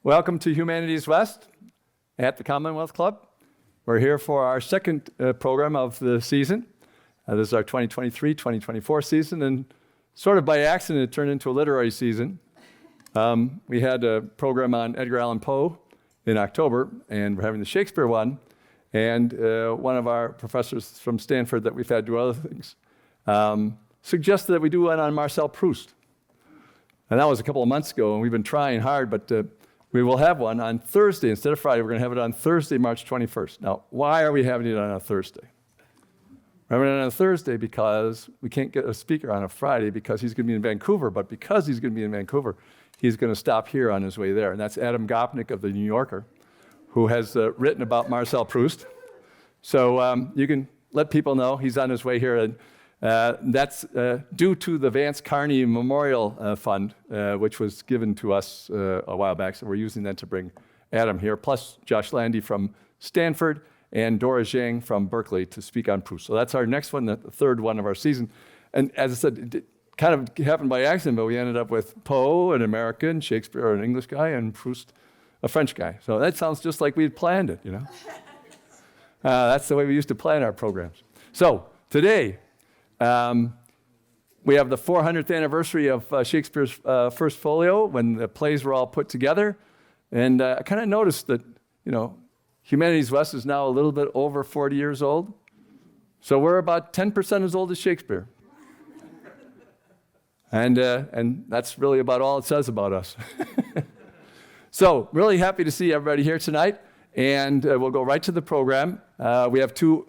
Welcome to Humanities West at the Commonwealth Club. We're here for our second program of the season. This is our 2023-2024 season, and sort of by accident, it turned into a literary season. We had a program on Edgar Allan Poe in October, and we're having the Shakespeare one. And one of our professors from Stanford that we've had do other things suggested that we do one on Marcel Proust. And that was a couple of months ago, and we've been trying hard, but we will have one on Thursday instead of Friday. We're going to have it on Thursday, March 21st. Now, why are we having it on a Thursday? We're having it on a Thursday because we can't get a speaker on a Friday because he's going to be in Vancouver, but because he's going to be in Vancouver, he's going to stop here on his way there. And that's Adam Gopnik of the New Yorker, who has written about Marcel Proust. So you can let people know he's on his way here. And that's due to the Vance Carney Memorial Fund, which was given to us a while back. So we're using that to bring Adam here, plus Josh Landy from Stanford and Dora Zhang from Berkeley to speak on Proust. So that's our next one, the third one of our season. And as I said, it kind of happened by accident, but we ended up with Poe, an American, Shakespeare, an English guy, and Proust, a French guy. So that sounds just like we had planned it, you know. That's the way we used to plan our programs. So today, we have the 400th anniversary of Shakespeare's first folio when the plays were all put together. And I kind of noticed that, you know, Humanities West is now a little bit over 40 years old. So we're about 10% as old as Shakespeare. And that's really about all it says about us. So really happy to see everybody here tonight. And we'll go right to the program. We have two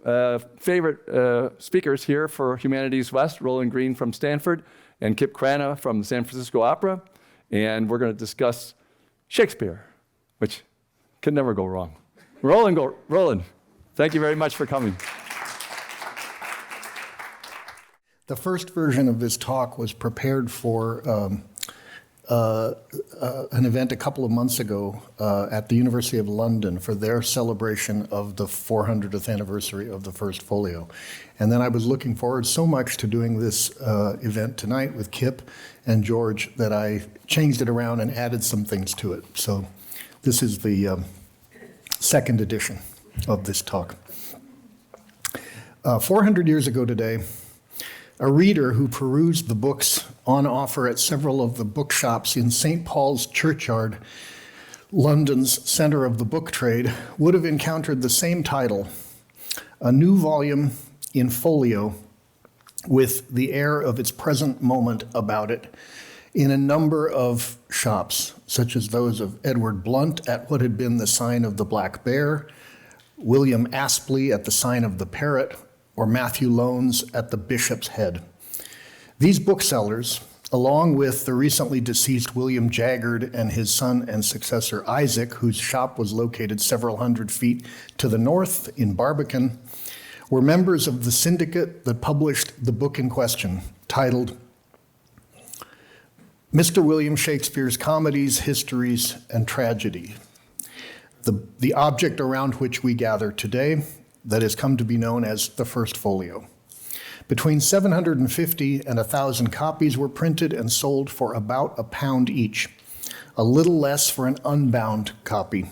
favorite speakers here for Humanities West, Roland Green from Stanford and Kip Krana from the San Francisco Opera. And we're going to discuss Shakespeare, which can never go wrong. Roland, thank you very much for coming. The first version of this talk was prepared for an event a couple of months ago at the University of London for their celebration of the 400th anniversary of the first folio. And then I was looking forward so much to doing this event tonight with Kip and George that I changed it around and added some things to it. So this is the second edition of this talk. 400 years ago today, a reader who perused the books on offer at several of the bookshops in St. Paul's Churchyard, London's center of the book trade, would have encountered the same title, a new volume in folio with the air of its present moment about it, in a number of shops, such as those of Edward Blunt at what had been the sign of the Black Bear, William Aspley at the sign of the Parrot, or Matthew Lones at the Bishop's Head. These booksellers, along with the recently deceased William Jaggard and his son and successor Isaac, whose shop was located several hundred feet to the north in Barbican, were members of the syndicate that published the book in question, titled Mr. William Shakespeare's Comedies, Histories, and Tragedy, the object around which we gather today that has come to be known as the First Folio. Between 750 and 1,000 copies were printed and sold for about £1 each, a little less for an unbound copy.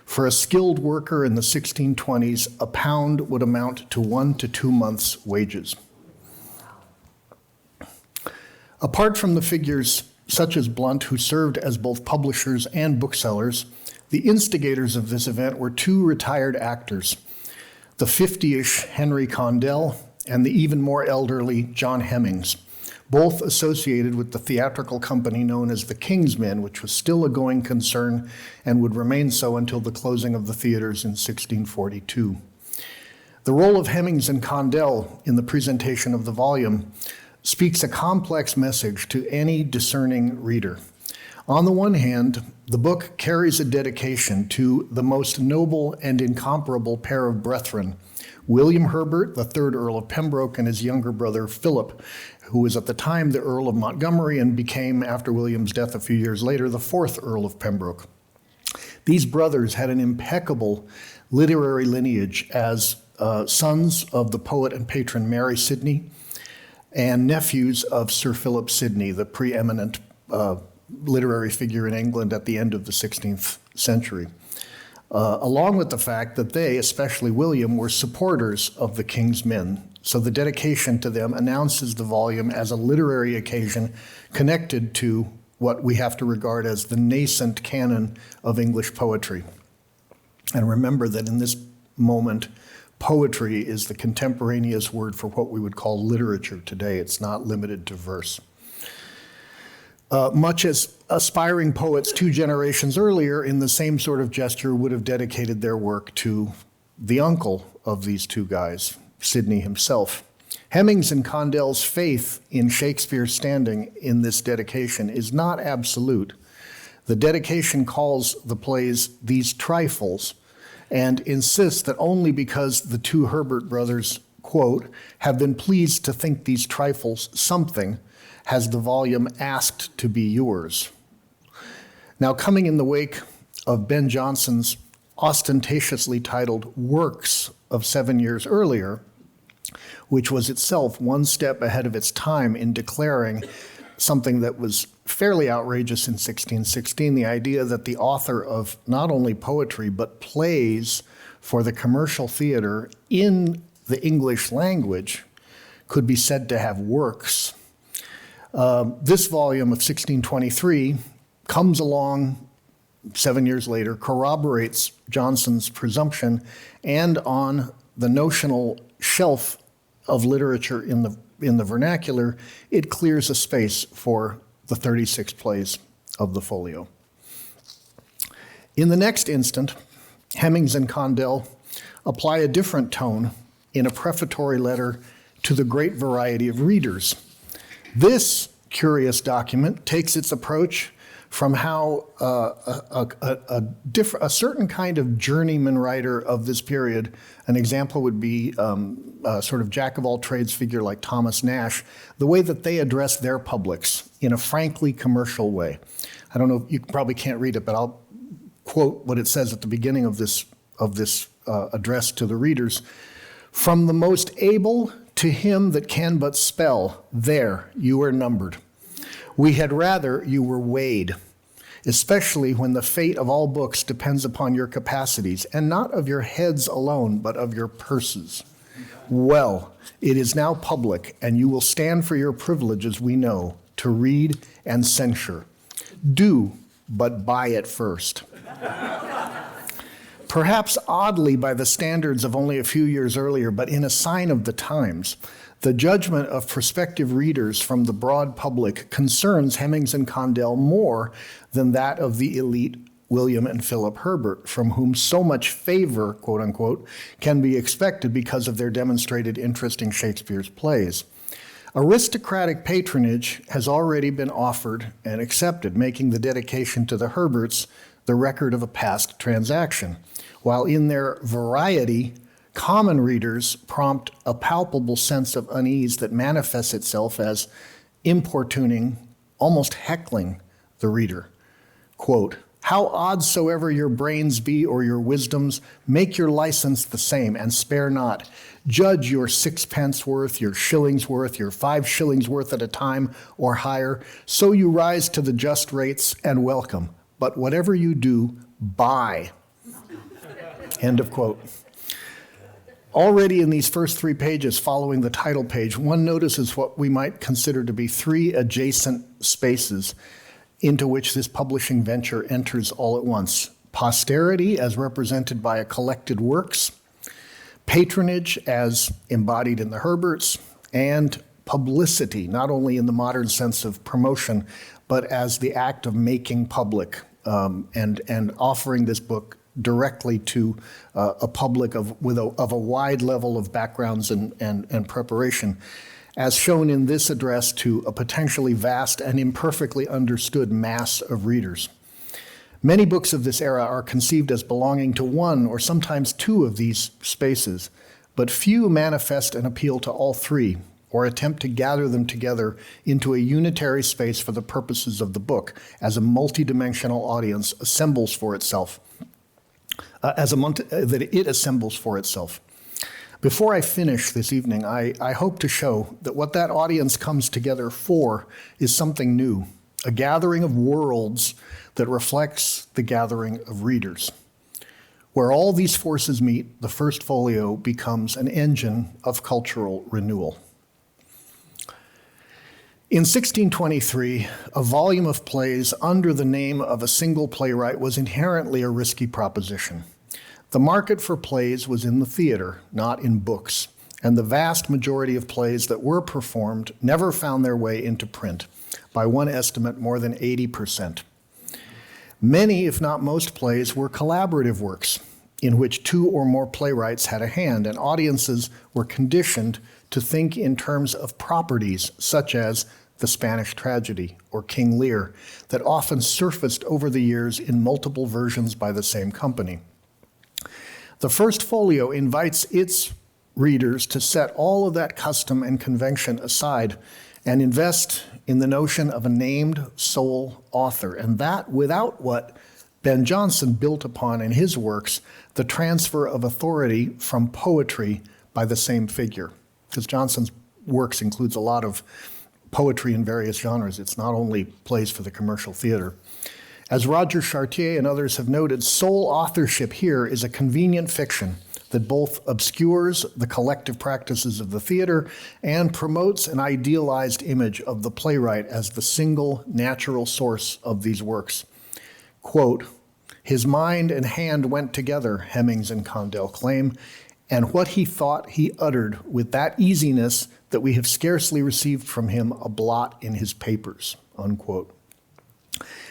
For a skilled worker in the 1620s, £1 would amount to 1 to 2 months' wages. Apart from the figures such as Blunt, who served as both publishers and booksellers, the instigators of this event were two retired actors, the 50-ish Henry Condell and the even more elderly John Hemmings, both associated with the theatrical company known as the King's Men, which was still a going concern and would remain so until the closing of the theaters in 1642. The role of Hemmings and Condell in the presentation of the volume speaks a complex message to any discerning reader. On the one hand, the book carries a dedication to the most noble and incomparable pair of brethren, William Herbert, the third Earl of Pembroke, and his younger brother Philip, who was at the time the Earl of Montgomery and became, after William's death a few years later, the fourth Earl of Pembroke. These brothers had an impeccable literary lineage as sons of the poet and patron Mary Sidney and nephews of Sir Philip Sidney, the preeminent literary figure in England at the end of the 16th century, along with the fact that they, especially William, were supporters of the king's men. So the dedication to them announces the volume as a literary occasion connected to what we have to regard as the nascent canon of English poetry. And remember that in this moment, poetry is the contemporaneous word for what we would call literature today. It's not limited to verse. Much as aspiring poets 2 generations earlier, in the same sort of gesture, would have dedicated their work to the uncle of these 2 guys, Sidney himself. Hemmings and Condell's faith in Shakespeare's standing in this dedication is not absolute. The dedication calls the plays these trifles and insists that only because the 2 Herbert brothers, quote, have been pleased to think these trifles something, has the volume asked to be yours. Now, coming in the wake of Ben Jonson's ostentatiously titled Works of 7 years earlier, which was itself one step ahead of its time in declaring something that was fairly outrageous in 1616, the idea that the author of not only poetry but plays for the commercial theater in the English language could be said to have works. This volume of 1623 comes along 7 years later, corroborates Jonson's presumption, and on the notional shelf of literature in the vernacular, it clears a space for the 36 plays of the folio. In the next instant, Hemmings and Condell apply a different tone in a prefatory letter to the great variety of readers. This curious document takes its approach from how a certain kind of journeyman writer of this period, an example would be a sort of jack-of-all-trades figure like Thomas Nash, the way that they address their publics in a frankly commercial way. I don't know, you probably can't read it, but I'll quote what it says at the beginning of this address to the readers. From the most able to him that can but spell, there you are numbered. We had rather you were weighed, especially when the fate of all books depends upon your capacities, and not of your heads alone, but of your purses. Well, it is now public, and you will stand for your privileges, we know, to read and censure. Do, but buy it first. Perhaps oddly by the standards of only a few years earlier, but in a sign of the times, the judgment of prospective readers from the broad public concerns Hemmings and Condell more than that of the elite William and Philip Herbert, from whom so much favor, quote unquote, can be expected because of their demonstrated interest in Shakespeare's plays. Aristocratic patronage has already been offered and accepted, making the dedication to the Herberts the record of a past transaction, while in their variety, common readers prompt a palpable sense of unease that manifests itself as importuning, almost heckling the reader. Quote, how odd soever your brains be or your wisdoms, make your license the same and spare not. Judge your 6 worth, your shillings worth, your 5 shillings worth at a time or higher, so you rise to the just rates and welcome. But whatever you do, buy. End of quote. Already in these first 3 pages following the title page, one notices what we might consider to be 3 adjacent spaces into which this publishing venture enters all at once. Posterity as represented by a collected works, patronage as embodied in the Herberts, and publicity, not only in the modern sense of promotion, but as the act of making public and offering this book directly to a public of a wide level of backgrounds and preparation, as shown in this address to a potentially vast and imperfectly understood mass of readers. Many books of this era are conceived as belonging to one or sometimes 2 of these spaces, but few manifest an appeal to all 3 or attempt to gather them together into a unitary space for the purposes of the book as a multidimensional audience assembles for itself. That it assembles for itself. Before I finish this evening, I hope to show that what that audience comes together for is something new, a gathering of worlds that reflects the gathering of readers. Where all these forces meet, the First Folio becomes an engine of cultural renewal. In 1623, a volume of plays under the name of a single playwright was inherently a risky proposition. The market for plays was in the theater, not in books, and the vast majority of plays that were performed never found their way into print, by one estimate more than 80%. Many, if not most, plays were collaborative works in which two or more playwrights had a hand, and audiences were conditioned to think in terms of properties such as the Spanish tragedy or King Lear that often surfaced over the years in multiple versions by the same company. The First Folio invites its readers to set all of that custom and convention aside and invest in the notion of a named sole author, and that without what Ben Jonson built upon in his works, the transfer of authority from poetry by the same figure. Because Jonson's works includes a lot of poetry in various genres. It's not only plays for the commercial theater. As Roger Chartier and others have noted, sole authorship here is a convenient fiction that both obscures the collective practices of the theater and promotes an idealized image of the playwright as the single natural source of these works. Quote, "His mind and hand went together," Hemings and Condell claim, "and what he thought he uttered with that easiness that we have scarcely received from him a blot in his papers," unquote.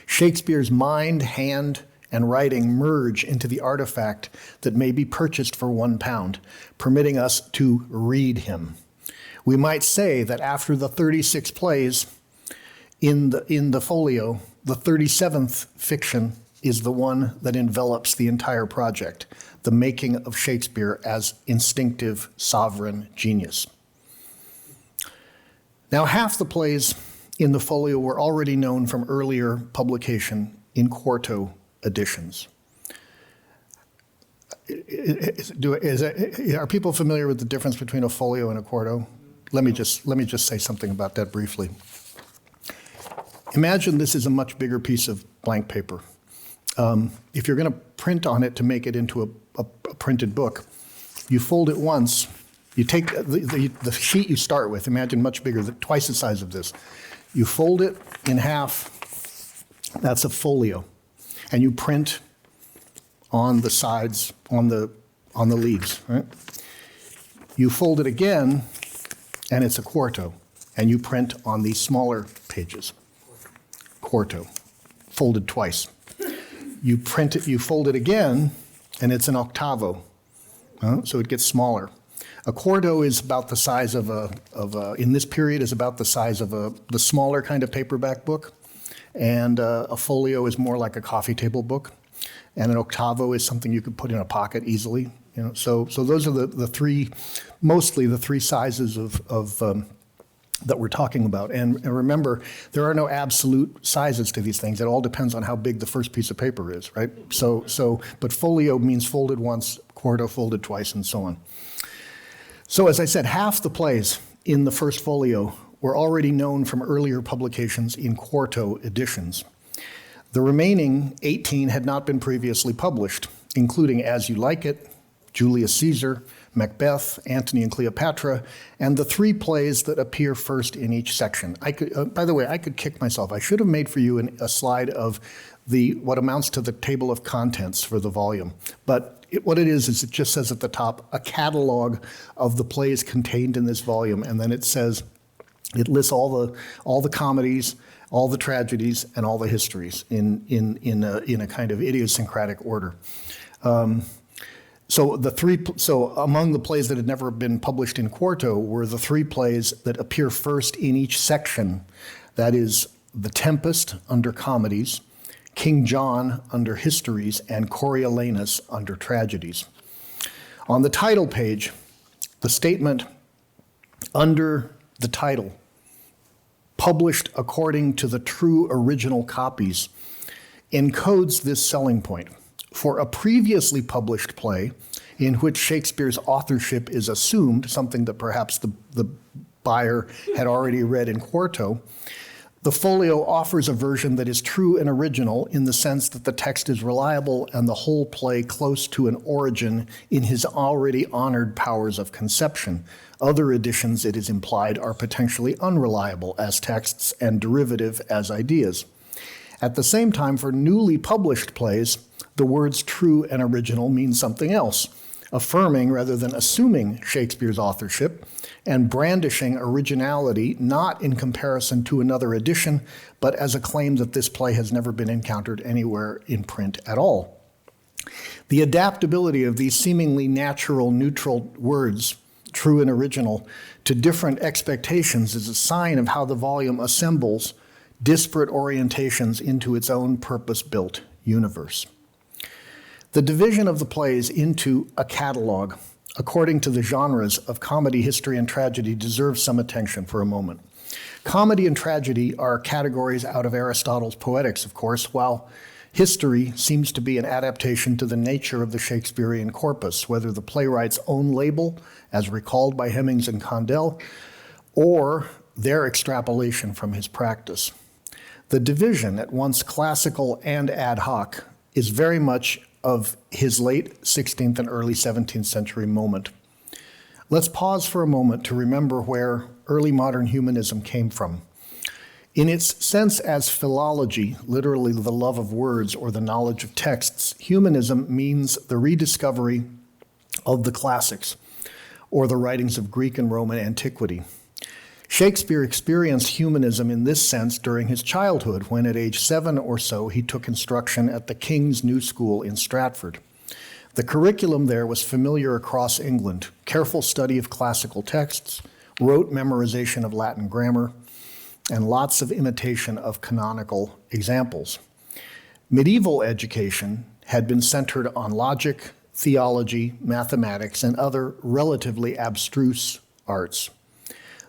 Shakespeare's mind, hand, and writing merge into the artifact that may be purchased for £1, permitting us to read him. We might say that after the 36 plays in the folio, the 37th fiction is the one that envelops the entire project, the making of Shakespeare as instinctive sovereign genius. Now, half the plays in the folio were already known from earlier publication in quarto editions. Are people familiar with the difference between a folio and a quarto? Let me just say something about that briefly. Imagine this is a much bigger piece of blank paper. If you're going to print on it to make it into a printed book, you fold it once. You take the sheet you start with, imagine much bigger, twice the size of this. You fold it in half, that's a folio. And you print on the sides, on the leaves, right? You fold it again, and it's a quarto. And you print on these smaller pages. Quarto, folded twice. You print it, you fold it again, and it's an octavo. So it gets smaller. A quarto is about the size of in this period, is about the size of the smaller kind of paperback book. And a folio is more like a coffee table book. And an octavo is something you could put in a pocket easily. So those are mostly the three sizes of that we're talking about. And remember, there are no absolute sizes to these things. It all depends on how big the first piece of paper is, right? But folio means folded once, quarto folded twice, and so on. So as I said, half the plays in the First Folio were already known from earlier publications in quarto editions. The remaining 18 had not been previously published, including As You Like It, Julius Caesar, Macbeth, Antony and Cleopatra, and the three plays that appear first in each section. By the way, I could kick myself. I should have made for you a slide of what amounts to the table of contents for the volume. But what it is it just says at the top, a catalog of the plays contained in this volume, and then it lists all the comedies, all the tragedies, and all the histories in a kind of idiosyncratic order. So among the plays that had never been published in quarto were the three plays that appear first in each section. That is The Tempest under comedies, King John under histories, and Coriolanus under tragedies. On the title page, the statement under the title, published according to the true original copies, encodes this selling point. For a previously published play in which Shakespeare's authorship is assumed, something that perhaps the buyer had already read in quarto, The folio offers a version that is true and original in the sense that the text is reliable and the whole play close to an origin in his already honored powers of conception. Other editions, it is implied, are potentially unreliable as texts and derivative as ideas. At the same time, for newly published plays, the words true and original mean something else, affirming rather than assuming Shakespeare's authorship and brandishing originality not in comparison to another edition, but as a claim that this play has never been encountered anywhere in print at all. The adaptability of these seemingly natural, neutral words, true and original, to different expectations is a sign of how the volume assembles disparate orientations into its own purpose-built universe. The division of the plays into a catalog, according to the genres of comedy, history, and tragedy, deserves some attention for a moment. Comedy and tragedy are categories out of Aristotle's Poetics, of course, while history seems to be an adaptation to the nature of the Shakespearean corpus, whether the playwright's own label, as recalled by Hemmings and Condell, or their extrapolation from his practice. The division, at once classical and ad hoc, is very much of his late 16th and early 17th century moment. Let's pause for a moment to remember where early modern humanism came from. In its sense as philology, literally the love of words or the knowledge of texts, humanism means the rediscovery of the classics or the writings of Greek and Roman antiquity. Shakespeare experienced humanism in this sense during his childhood, when at age 7 or so he took instruction at the King's New School in Stratford. The curriculum there was familiar across England: careful study of classical texts, rote memorization of Latin grammar, and lots of imitation of canonical examples. Medieval education had been centered on logic, theology, mathematics, and other relatively abstruse arts.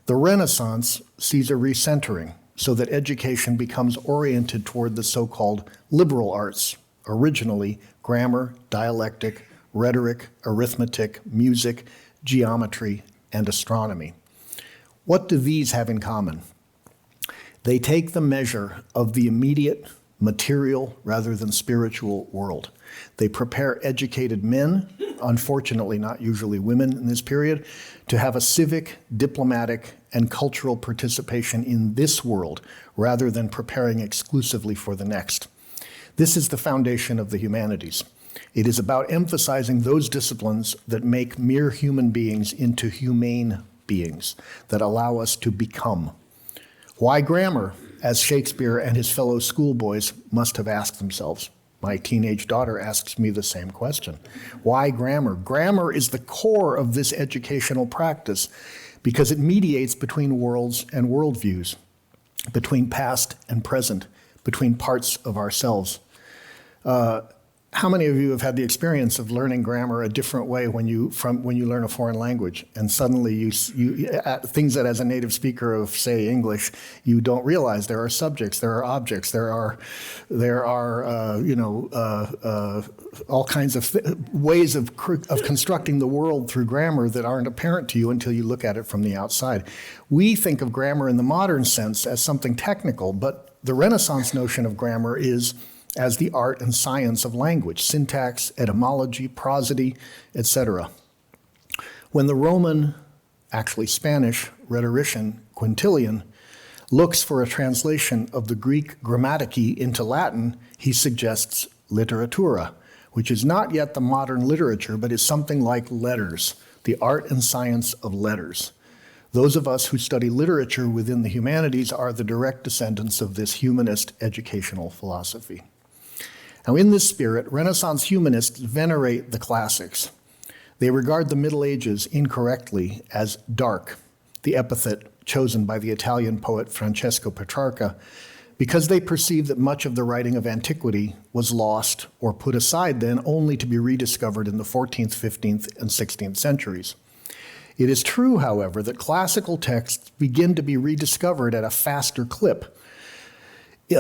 The Renaissance sees a recentering so that education becomes oriented toward the so-called liberal arts, originally grammar, dialectic, rhetoric, arithmetic, music, geometry, and astronomy. What do these have in common? They take the measure of the immediate material rather than spiritual world. They prepare educated men, unfortunately not usually women in this period, to have a civic, diplomatic, and cultural participation in this world rather than preparing exclusively for the next. This is the foundation of the humanities. It is about emphasizing those disciplines that make mere human beings into humane beings, that allow us to become. Why grammar, as Shakespeare and his fellow schoolboys must have asked themselves? My teenage daughter asks me the same question. Why grammar? Grammar is the core of this educational practice because it mediates between worlds and worldviews, between past and present, between parts of ourselves. How many of you have had the experience of learning grammar a different way when you learn a foreign language, and suddenly you things that as a native speaker of, say, English, you don't realize? There are subjects, there are objects, there are all kinds of ways of constructing the world through grammar that aren't apparent to you until you look at it from the outside. We think of grammar in the modern sense as something technical, but the Renaissance notion of grammar is as the art and science of language: syntax, etymology, prosody, etc. When the Roman, actually Spanish, rhetorician Quintilian looks for a translation of the Greek grammatiki into Latin, he suggests literatura, which is not yet the modern literature, but is something like letters, the art and science of letters. Those of us who study literature within the humanities are the direct descendants of this humanist educational philosophy. Now, in this spirit, Renaissance humanists venerate the classics. They regard the Middle Ages incorrectly as dark, the epithet chosen by the Italian poet Francesco Petrarca, because they perceive that much of the writing of antiquity was lost or put aside then only to be rediscovered in the 14th, 15th, and 16th centuries. It is true, however, that classical texts begin to be rediscovered at a faster clip in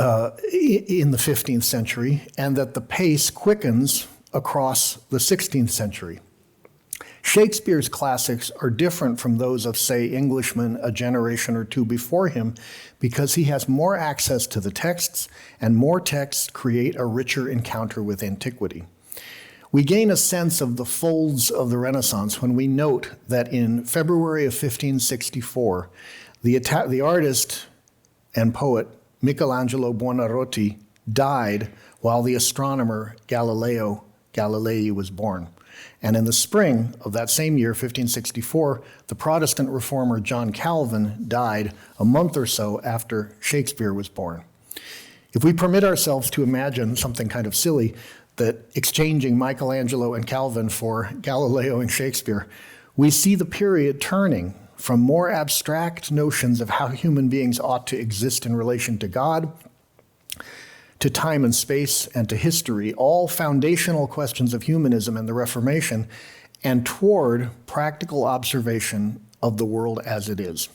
the 15th century, and that the pace quickens across the 16th century. Shakespeare's classics are different from those of, say, Englishmen a generation or two before him because he has more access to the texts, and more texts create a richer encounter with antiquity. We gain a sense of the folds of the Renaissance when we note that in February of 1564, the artist and poet Michelangelo Buonarroti died while the astronomer Galileo Galilei was born. And in the spring of that same year, 1564, the Protestant reformer John Calvin died a month or so after Shakespeare was born. If we permit ourselves to imagine something kind of silly, that exchanging Michelangelo and Calvin for Galileo and Shakespeare, we see the period turning from more abstract notions of how human beings ought to exist in relation to God, to time and space, and to history, all foundational questions of humanism and the Reformation, and toward practical observation of the world as it is.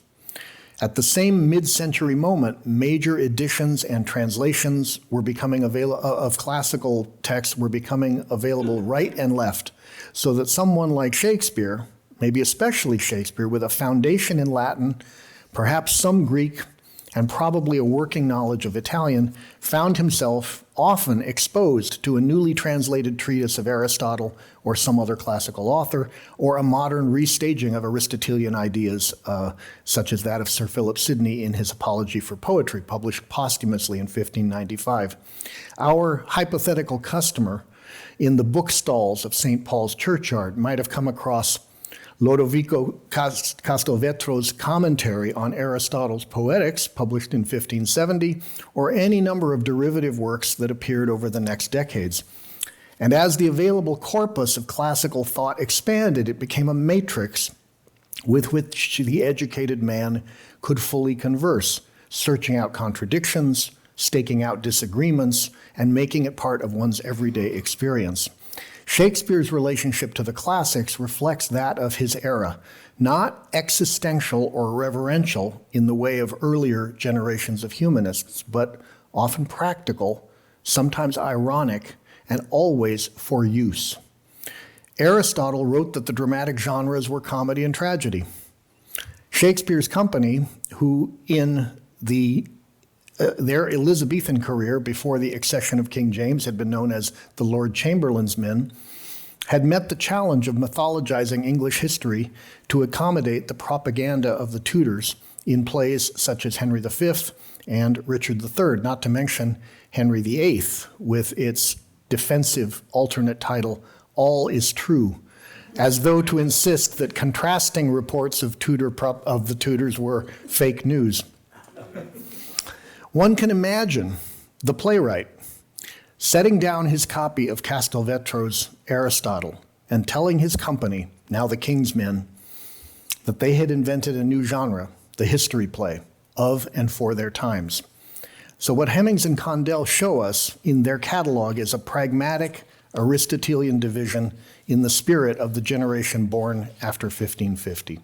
At the same mid-century moment, major editions and translations were becoming of classical texts were becoming available right and left, so that someone like Shakespeare, maybe especially Shakespeare, with a foundation in Latin, perhaps some Greek, and probably a working knowledge of Italian, found himself often exposed to a newly translated treatise of Aristotle or some other classical author, or a modern restaging of Aristotelian ideas, such as that of Sir Philip Sidney in his Apology for Poetry, published posthumously in 1595. Our hypothetical customer in the bookstalls of St. Paul's Churchyard might have come across Lodovico Castelvetro's commentary on Aristotle's Poetics, published in 1570, or any number of derivative works that appeared over the next decades. And as the available corpus of classical thought expanded, it became a matrix with which the educated man could fully converse, searching out contradictions, staking out disagreements, and making it part of one's everyday experience. Shakespeare's relationship to the classics reflects that of his era, not existential or reverential in the way of earlier generations of humanists, but often practical, sometimes ironic, and always for use. Aristotle wrote that the dramatic genres were comedy and tragedy. Shakespeare's company, who in their Elizabethan career before the accession of King James had been known as the Lord Chamberlain's Men, had met the challenge of mythologizing English history to accommodate the propaganda of the Tudors in plays such as Henry V and Richard III, not to mention Henry VIII, with its defensive alternate title, All is True, as though to insist that contrasting reports of the Tudors were fake news. One can imagine the playwright setting down his copy of Castelvetro's Aristotle and telling his company, now the King's Men, that they had invented a new genre, the history play, of and for their times. So what Hemmings and Condell show us in their catalog is a pragmatic Aristotelian division in the spirit of the generation born after 1550.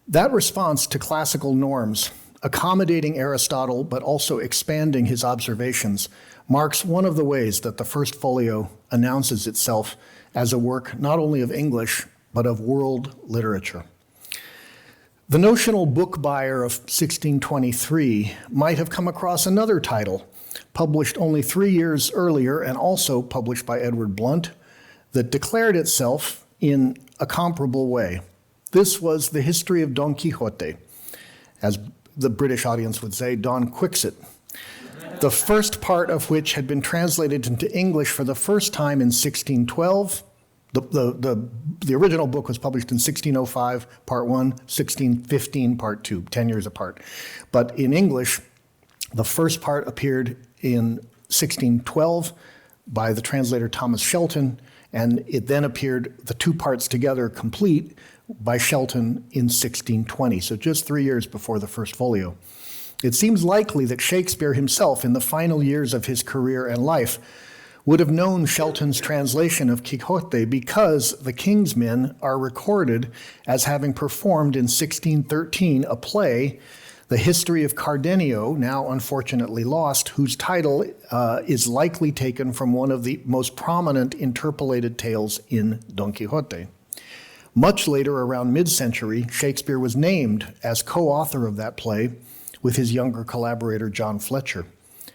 That response to classical norms, accommodating Aristotle but also expanding his observations, marks one of the ways that the First Folio announces itself as a work not only of English but of world literature. The notional book buyer of 1623 might have come across another title, published only 3 years earlier and also published by Edward Blunt, that declared itself in a comparable way. This was The History of Don Quixote, as the British audience would say, Don Quixote, the first part of which had been translated into English for the first time in 1612. The original book was published in 1605, part 1, 1615, part 2, 10 years apart. But in English, the first part appeared in 1612 by the translator Thomas Shelton, and it then appeared, the two parts together complete, by Shelton in 1620, so just 3 years before the First Folio. It seems likely that Shakespeare himself, in the final years of his career and life, would have known Shelton's translation of Quixote because the King's Men are recorded as having performed in 1613 a play The History of Cardenio, now unfortunately lost, whose title is likely taken from one of the most prominent interpolated tales in Don Quixote. Much later, around mid-century, Shakespeare was named as co-author of that play with his younger collaborator, John Fletcher.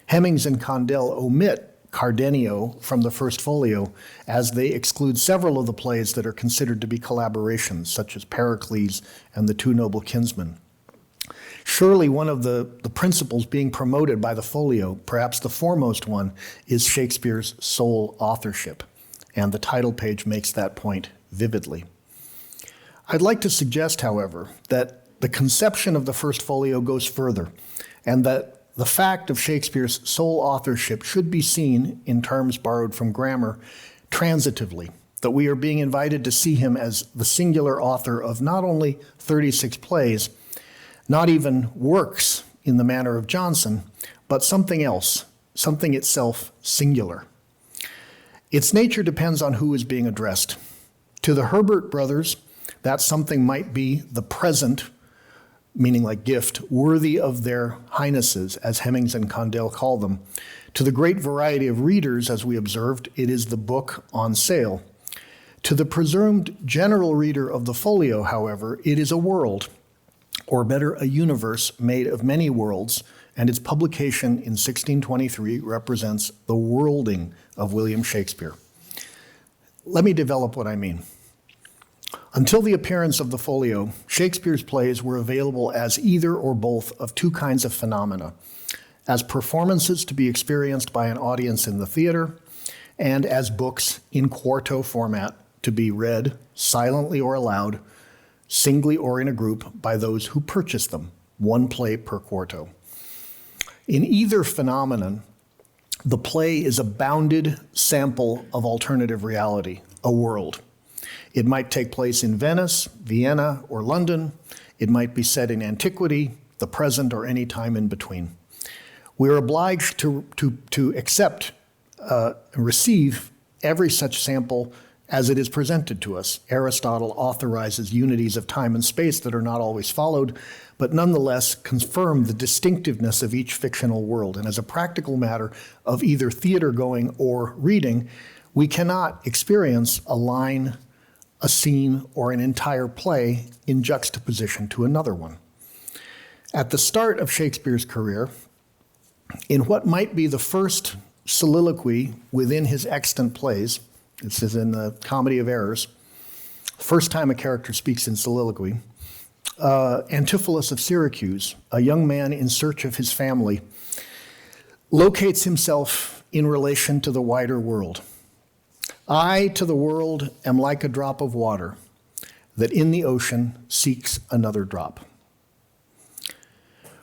Hemmings and Condell omit Cardenio from the First Folio, as they exclude several of the plays that are considered to be collaborations, such as Pericles and The Two Noble Kinsmen. Surely one of the principles being promoted by the Folio, perhaps the foremost one, is Shakespeare's sole authorship, and the title page makes that point vividly. I'd like to suggest, however, that the conception of the First Folio goes further, and that the fact of Shakespeare's sole authorship should be seen, in terms borrowed from grammar, transitively, that we are being invited to see him as the singular author of not only 36 plays, not even works in the manner of Jonson, but something else, something itself singular. Its nature depends on who is being addressed. To the Herbert brothers, that something might be the present, meaning like gift, worthy of their highnesses, as Hemmings and Condell call them. To the great variety of readers, as we observed, it is the book on sale. To the presumed general reader of the Folio, however, it is a world, or better, a universe made of many worlds, and its publication in 1623 represents the worlding of William Shakespeare. Let me develop what I mean. Until the appearance of the Folio, Shakespeare's plays were available as either or both of two kinds of phenomena: as performances to be experienced by an audience in the theater, and as books in quarto format to be read silently or aloud, singly or in a group, by those who purchase them, one play per quarto. In either phenomenon, the play is a bounded sample of alternative reality, a world. It might take place in Venice, Vienna, or London. It might be set in antiquity, the present, or any time in between. We are obliged to accept and receive every such sample as it is presented to us. Aristotle authorizes unities of time and space that are not always followed, but nonetheless confirm the distinctiveness of each fictional world. And as a practical matter of either theater going or reading, we cannot experience a line, a scene, or an entire play in juxtaposition to another one. At the start of Shakespeare's career, in what might be the first soliloquy within his extant plays, this is in the Comedy of Errors, first time a character speaks in soliloquy, Antipholus of Syracuse, a young man in search of his family, locates himself in relation to the wider world. I to the world am like a drop of water that in the ocean seeks another drop.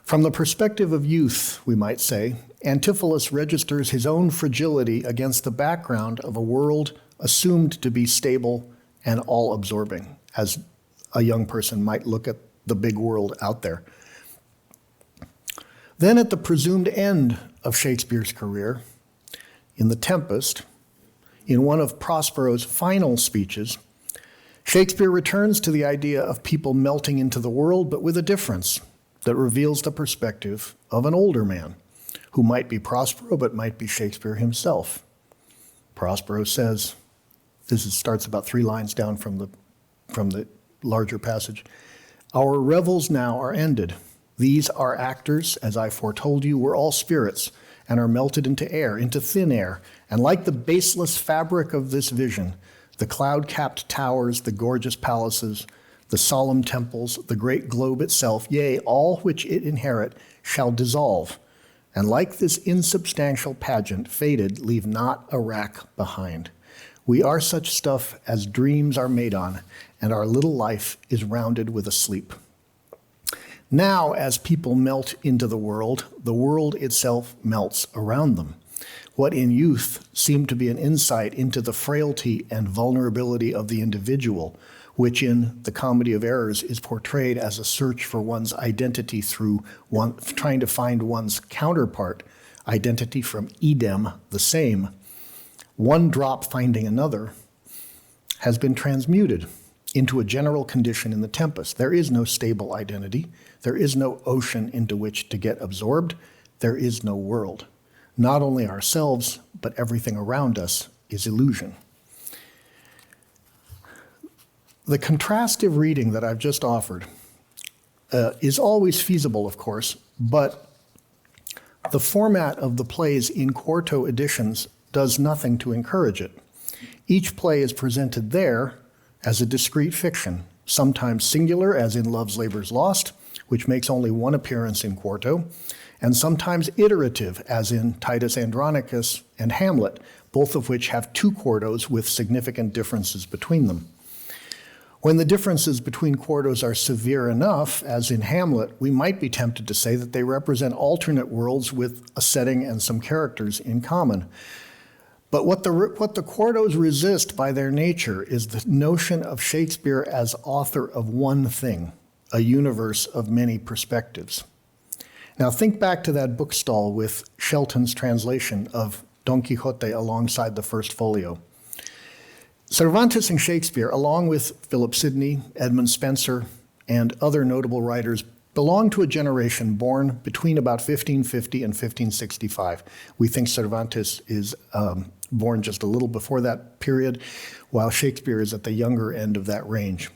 From the perspective of youth, we might say, Antipholus registers his own fragility against the background of a world assumed to be stable and all-absorbing, as a young person might look at the big world out there. Then at the presumed end of Shakespeare's career, in The Tempest, in one of Prospero's final speeches, Shakespeare returns to the idea of people melting into the world, but with a difference that reveals the perspective of an older man, who might be Prospero, but might be Shakespeare himself. Prospero says, starts about 3 lines down from the larger passage, "Our revels now are ended. These our actors, as I foretold you, were all spirits, and are melted into air, into thin air, and like the baseless fabric of this vision, the cloud-capped towers, the gorgeous palaces, the solemn temples, the great globe itself, yea, all which it inherit, shall dissolve, and like this insubstantial pageant, faded, leave not a rack behind. We are such stuff as dreams are made on, and our little life is rounded with a sleep. Now, as people melt into the world itself melts around them. What in youth seemed to be an insight into the frailty and vulnerability of the individual, which in the Comedy of Errors is portrayed as a search for one's identity through trying to find one's counterpart, identity from idem, the same, one drop finding another, has been transmuted into a general condition in the tempest. There is no stable identity. There is no ocean into which to get absorbed. There is no world. Not only ourselves, but everything around us is illusion. The contrastive reading that I've just offered is always feasible, of course, but the format of the plays in quarto editions does nothing to encourage it. Each play is presented there as a discrete fiction, sometimes singular, as in Love's Labour's Lost, which makes only one appearance in quarto, and sometimes iterative, as in Titus Andronicus and Hamlet, both of which have two quartos with significant differences between them. When the differences between quartos are severe enough, as in Hamlet, we might be tempted to say that they represent alternate worlds with a setting and some characters in common. But what the quartos resist by their nature is the notion of Shakespeare as author of one thing, a universe of many perspectives. Now think back to that book stall with Shelton's translation of Don Quixote alongside the first folio. Cervantes and Shakespeare, along with Philip Sidney, Edmund Spenser, and other notable writers, belong to a generation born between about 1550 and 1565. We think Cervantes is born just a little before that period, while Shakespeare is at the younger end of that range.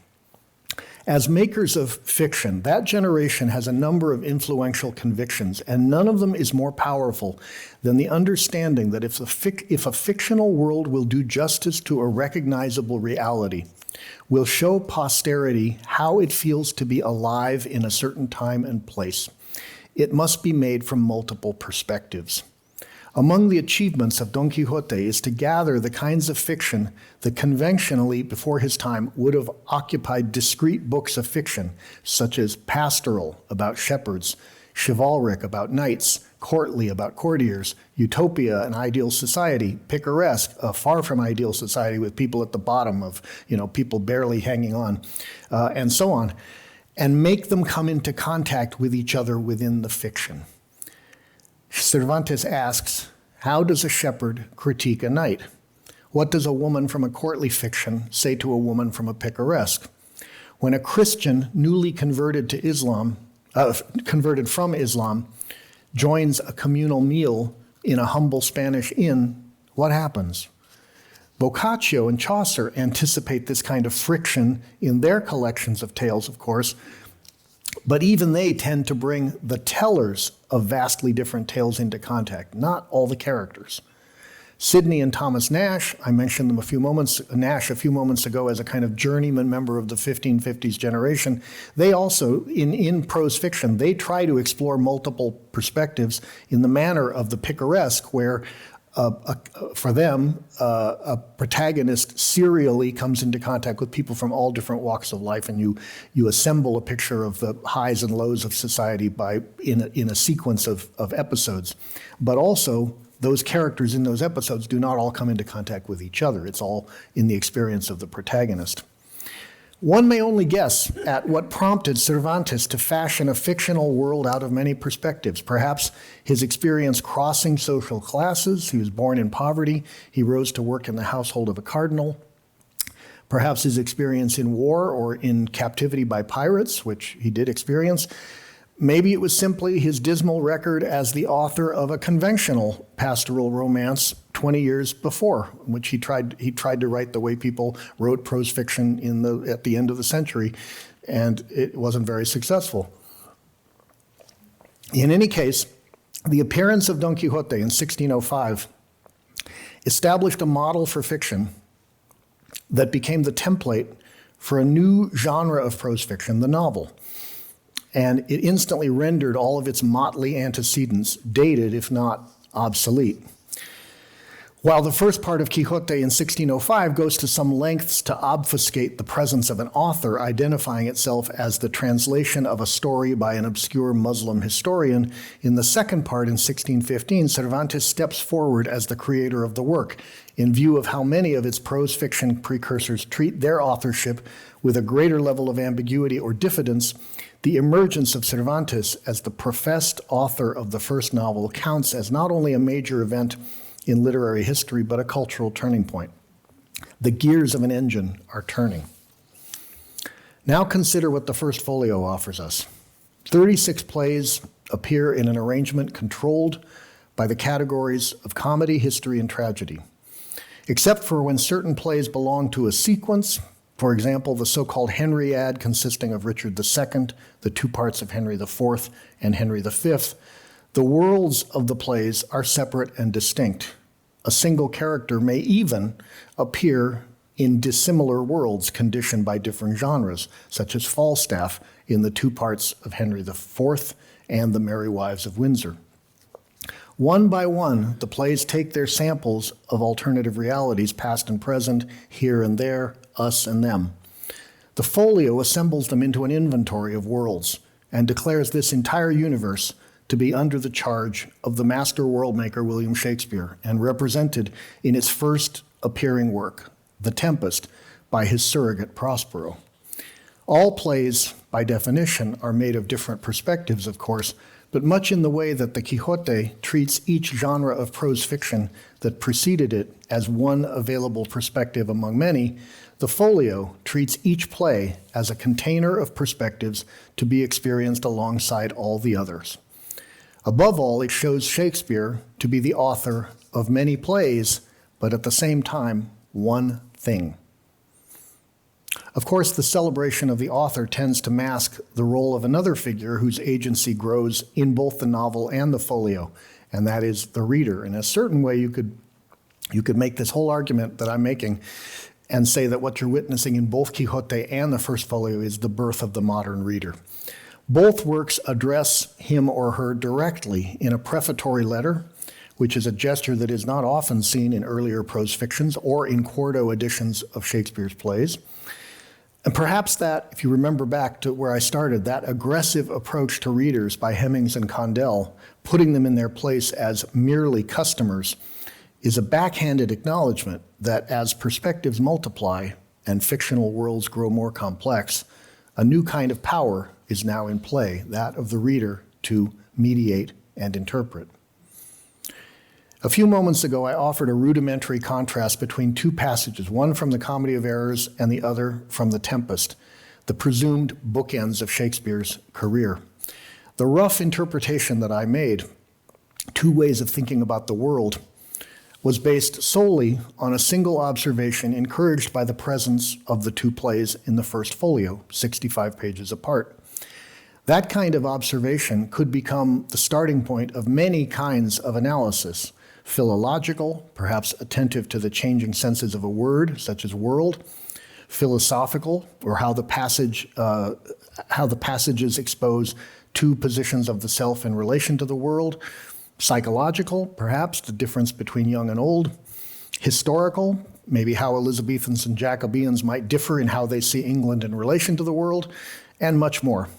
As makers of fiction, that generation has a number of influential convictions, and none of them is more powerful than the understanding that if a fictional world will do justice to a recognizable reality, will show posterity how it feels to be alive in a certain time and place, it must be made from multiple perspectives. Among the achievements of Don Quixote is to gather the kinds of fiction that conventionally, before his time, would have occupied discrete books of fiction, such as pastoral, about shepherds, chivalric, about knights, courtly, about courtiers, utopia, an ideal society, picaresque, a far from ideal society with people at the bottom of, people barely hanging on, and so on, and make them come into contact with each other within the fiction. Cervantes asks, how does a shepherd critique a knight? What does a woman from a courtly fiction say to a woman from a picaresque? When a Christian newly converted from Islam, joins a communal meal in a humble Spanish inn, what happens? Boccaccio and Chaucer anticipate this kind of friction in their collections of tales, of course, but even they tend to bring the tellers of vastly different tales into contact, not all the characters. Sidney and Thomas Nash, I mentioned them a few moments ago as a kind of journeyman member of the 1550s generation. They also, in prose fiction, they try to explore multiple perspectives in the manner of the picaresque, where for them, a protagonist serially comes into contact with people from all different walks of life, and you assemble a picture of the highs and lows of society in a sequence of episodes. But also, those characters in those episodes do not all come into contact with each other. It's all in the experience of the protagonist. One may only guess at what prompted Cervantes to fashion a fictional world out of many perspectives. Perhaps his experience crossing social classes. He was born in poverty. He rose to work in the household of a cardinal. Perhaps his experience in war or in captivity by pirates, which he did experience. Maybe it was simply his dismal record as the author of a conventional pastoral romance 20 years before, which he tried to write the way people wrote prose fiction at the end of the century, and it wasn't very successful. In any case, the appearance of Don Quixote in 1605 established a model for fiction that became the template for a new genre of prose fiction, the novel. And it instantly rendered all of its motley antecedents dated, if not obsolete. While the first part of Quixote in 1605 goes to some lengths to obfuscate the presence of an author identifying itself as the translation of a story by an obscure Muslim historian, in the second part in 1615, Cervantes steps forward as the creator of the work, in view of how many of its prose fiction precursors treat their authorship with a greater level of ambiguity or diffidence. The emergence of Cervantes as the professed author of the first novel counts as not only a major event in literary history, but a cultural turning point. The gears of an engine are turning. Now consider what the first folio offers us. 36 plays appear in an arrangement controlled by the categories of comedy, history, and tragedy. Except for when certain plays belong to a sequence, for example, the so-called Henriade consisting of Richard II, the two parts of Henry IV, and Henry V, the worlds of the plays are separate and distinct. A single character may even appear in dissimilar worlds conditioned by different genres, such as Falstaff in the two parts of Henry IV and The Merry Wives of Windsor. One by one, the plays take their samples of alternative realities, past and present, here and there, us and them. The folio assembles them into an inventory of worlds and declares this entire universe to be under the charge of the master world maker William Shakespeare and represented in its first appearing work, The Tempest, by his surrogate Prospero. All plays, by definition, are made of different perspectives, of course, but much in the way that the Quixote treats each genre of prose fiction that preceded it as one available perspective among many, the folio treats each play as a container of perspectives to be experienced alongside all the others. Above all, it shows Shakespeare to be the author of many plays, but at the same time, one thing. Of course, the celebration of the author tends to mask the role of another figure whose agency grows in both the novel and the folio, and that is the reader. In a certain way, you could make this whole argument that I'm making and say that what you're witnessing in both Quixote and the first folio is the birth of the modern reader. Both works address him or her directly in a prefatory letter, which is a gesture that is not often seen in earlier prose fictions or in quarto editions of Shakespeare's plays. And perhaps that, if you remember back to where I started, that aggressive approach to readers by Hemmings and Condell, putting them in their place as merely customers, is a backhanded acknowledgement that as perspectives multiply and fictional worlds grow more complex, a new kind of power is now in play, that of the reader to mediate and interpret. A few moments ago, I offered a rudimentary contrast between two passages, one from the Comedy of Errors and the other from The Tempest, the presumed bookends of Shakespeare's career. The rough interpretation that I made, two ways of thinking about the world, was based solely on a single observation encouraged by the presence of the two plays in the first folio, 65 pages apart. That kind of observation could become the starting point of many kinds of analysis: philological, perhaps attentive to the changing senses of a word, such as world; philosophical, or how the passages expose two positions of the self in relation to the world; psychological, perhaps the difference between young and old; historical, maybe how Elizabethans and Jacobeans might differ in how they see England in relation to the world; and much more.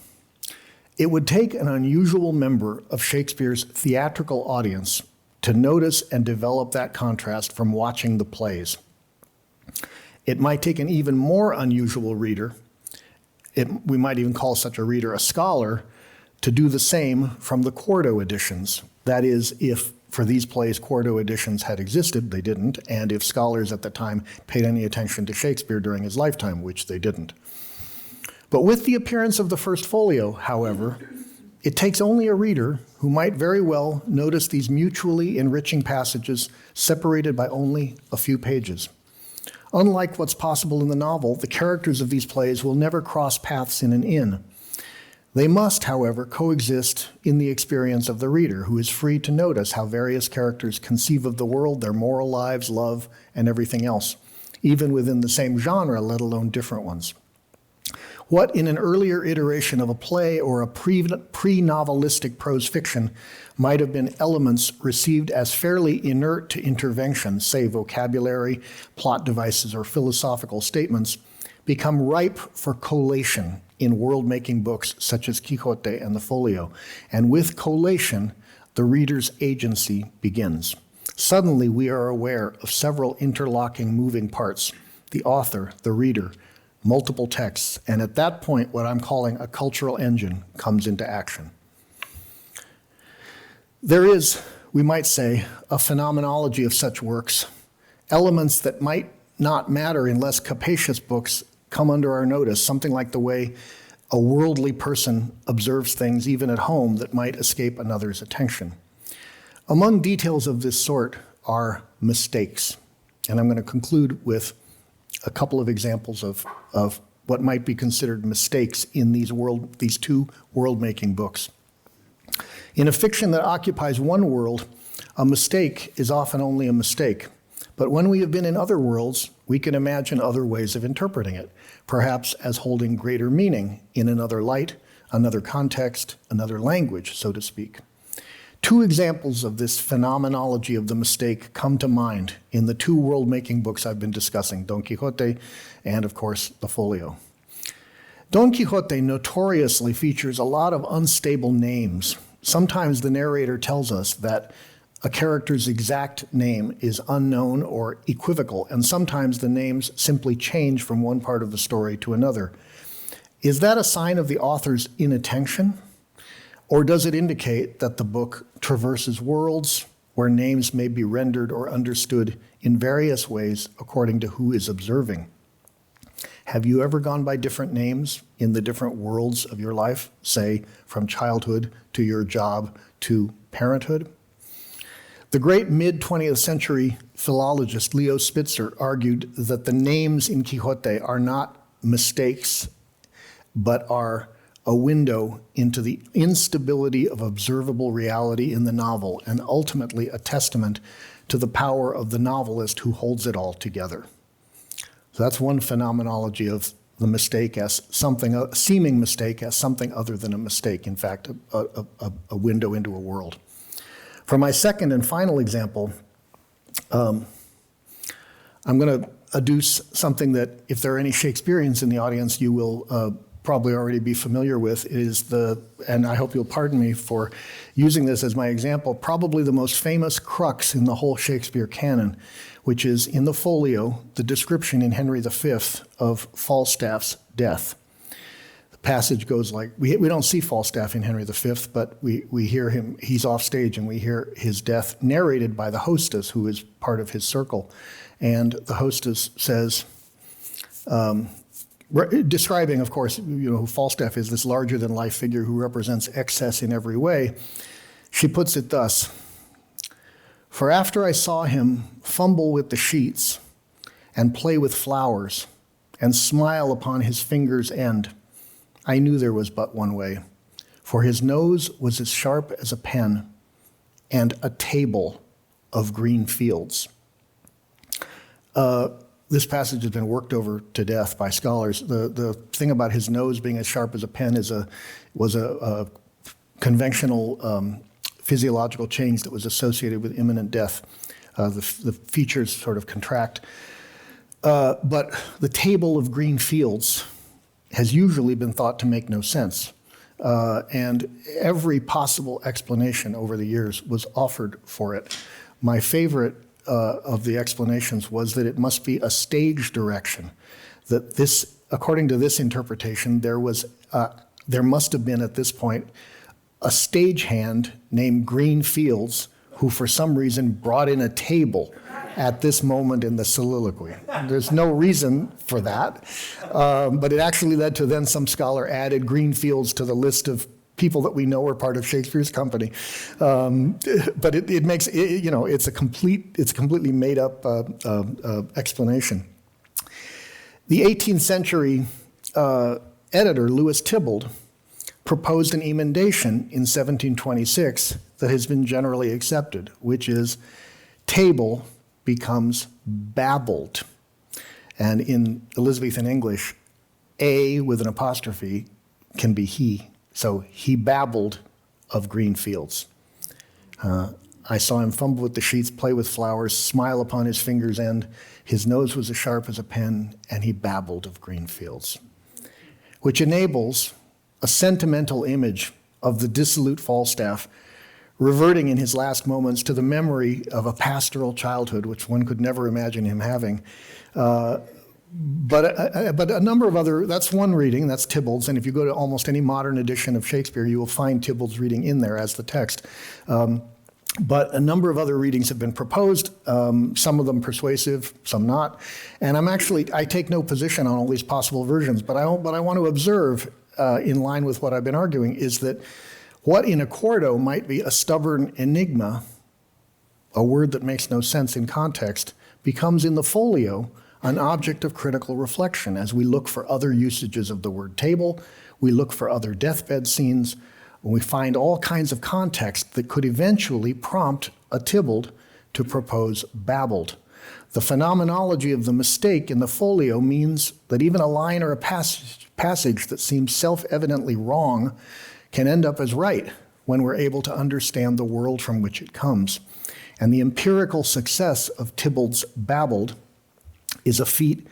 It would take an unusual member of Shakespeare's theatrical audience to notice and develop that contrast from watching the plays. It might take an even more unusual reader, we might even call such a reader a scholar, to do the same from the quarto editions. That is, if for these plays quarto editions had existed, they didn't, and if scholars at the time paid any attention to Shakespeare during his lifetime, which they didn't. But with the appearance of the first folio, however, it takes only a reader who might very well notice these mutually enriching passages separated by only a few pages. Unlike what's possible in the novel, the characters of these plays will never cross paths in an inn. They must, however, coexist in the experience of the reader, who is free to notice how various characters conceive of the world, their moral lives, love, and everything else, even within the same genre, let alone different ones. What in an earlier iteration of a play or a pre-novelistic prose fiction might have been elements received as fairly inert to intervention, say vocabulary, plot devices, or philosophical statements, become ripe for collation in world-making books such as Quixote and the Folio. And with collation, the reader's agency begins. Suddenly, we are aware of several interlocking moving parts: the author, the reader, multiple texts, and at that point, what I'm calling a cultural engine comes into action. There is, we might say, a phenomenology of such works, elements that might not matter in less capacious books come under our notice, something like the way a worldly person observes things even at home that might escape another's attention. Among details of this sort are mistakes. And I'm going to conclude with a couple of examples of what might be considered mistakes in these two world-making books. In a fiction that occupies one world, a mistake is often only a mistake. But when we have been in other worlds, we can imagine other ways of interpreting it, perhaps as holding greater meaning in another light, another context, another language, so to speak. Two examples of this phenomenology of the mistake come to mind in the two world-making books I've been discussing, Don Quixote and, of course, the Folio. Don Quixote notoriously features a lot of unstable names. Sometimes the narrator tells us that a character's exact name is unknown or equivocal, and sometimes the names simply change from one part of the story to another. Is that a sign of the author's inattention? Or does it indicate that the book traverses worlds where names may be rendered or understood in various ways according to who is observing? Have you ever gone by different names in the different worlds of your life, say from childhood to your job to parenthood? The great mid-20th century philologist Leo Spitzer argued that the names in Quixote are not mistakes, but are a window into the instability of observable reality in the novel, and ultimately a testament to the power of the novelist who holds it all together. So that's one phenomenology of the mistake as something, a seeming mistake as something other than a mistake, in fact, a window into a world. For my second and final example, I'm going to adduce something that, if there are any Shakespeareans in the audience, you will probably already be familiar with, and I hope you'll pardon me for using this as my example, probably the most famous crux in the whole Shakespeare canon, which is in the Folio, the description in Henry V of Falstaff's death. The passage goes like, we don't see Falstaff in Henry V, but we hear him, he's off stage, and we hear his death narrated by the hostess, who is part of his circle. And the hostess says, describing, of course, who Falstaff is, this larger-than-life figure who represents excess in every way, she puts it thus: "For after I saw him fumble with the sheets and play with flowers and smile upon his finger's end, I knew there was but one way, for his nose was as sharp as a pen and a table of green fields." This passage has been worked over to death by scholars. The thing about his nose being as sharp as a pen was a conventional physiological change that was associated with imminent death. The features sort of contract. But the table of green fields has usually been thought to make no sense. And every possible explanation over the years was offered for it. My favorite of the explanations was that it must be a stage direction. That this, according to this interpretation, there must have been at this point a stagehand named Green Fields who for some reason brought in a table at this moment in the soliloquy. There's no reason for that, but it actually led to then some scholar added Green Fields to the list of people that we know are part of Shakespeare's company. But it makes, it's a completely made up explanation. The 18th century editor, Lewis Tybald, proposed an emendation in 1726 that has been generally accepted, which is table becomes babbled. And in Elizabethan English, A with an apostrophe can be he. So he babbled of green fields. I saw him fumble with the sheets, play with flowers, smile upon his finger's end. His nose was as sharp as a pen, and he babbled of green fields, which enables a sentimental image of the dissolute Falstaff reverting in his last moments to the memory of a pastoral childhood, which one could never imagine him having. But a number of other, that's one reading, that's Tybalt's, and if you go to almost any modern edition of Shakespeare, you will find Tybalt's reading in there as the text. But a number of other readings have been proposed, some of them persuasive, some not. And I take no position on all these possible versions, but I want to observe, in line with what I've been arguing, is that what in a quarto might be a stubborn enigma, a word that makes no sense in context, becomes in the folio an object of critical reflection as we look for other usages of the word table, we look for other deathbed scenes, and we find all kinds of context that could eventually prompt a Tybalt to propose babbled. The phenomenology of the mistake in the folio means that even a line or a passage that seems self-evidently wrong can end up as right when we're able to understand the world from which it comes. And the empirical success of Tybalt's babbled is a feat,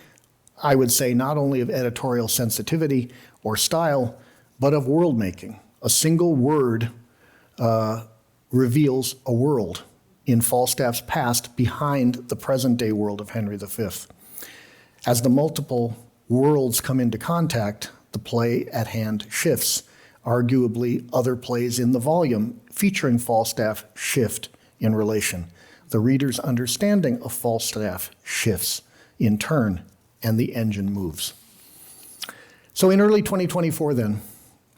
I would say, not only of editorial sensitivity or style, but of world making. A single word reveals a world in Falstaff's past behind the present-day world of Henry V. As the multiple worlds come into contact, the play at hand shifts. Arguably, other plays in the volume featuring Falstaff shift in relation. The reader's understanding of Falstaff shifts in turn, and the engine moves. So in early 2024 then,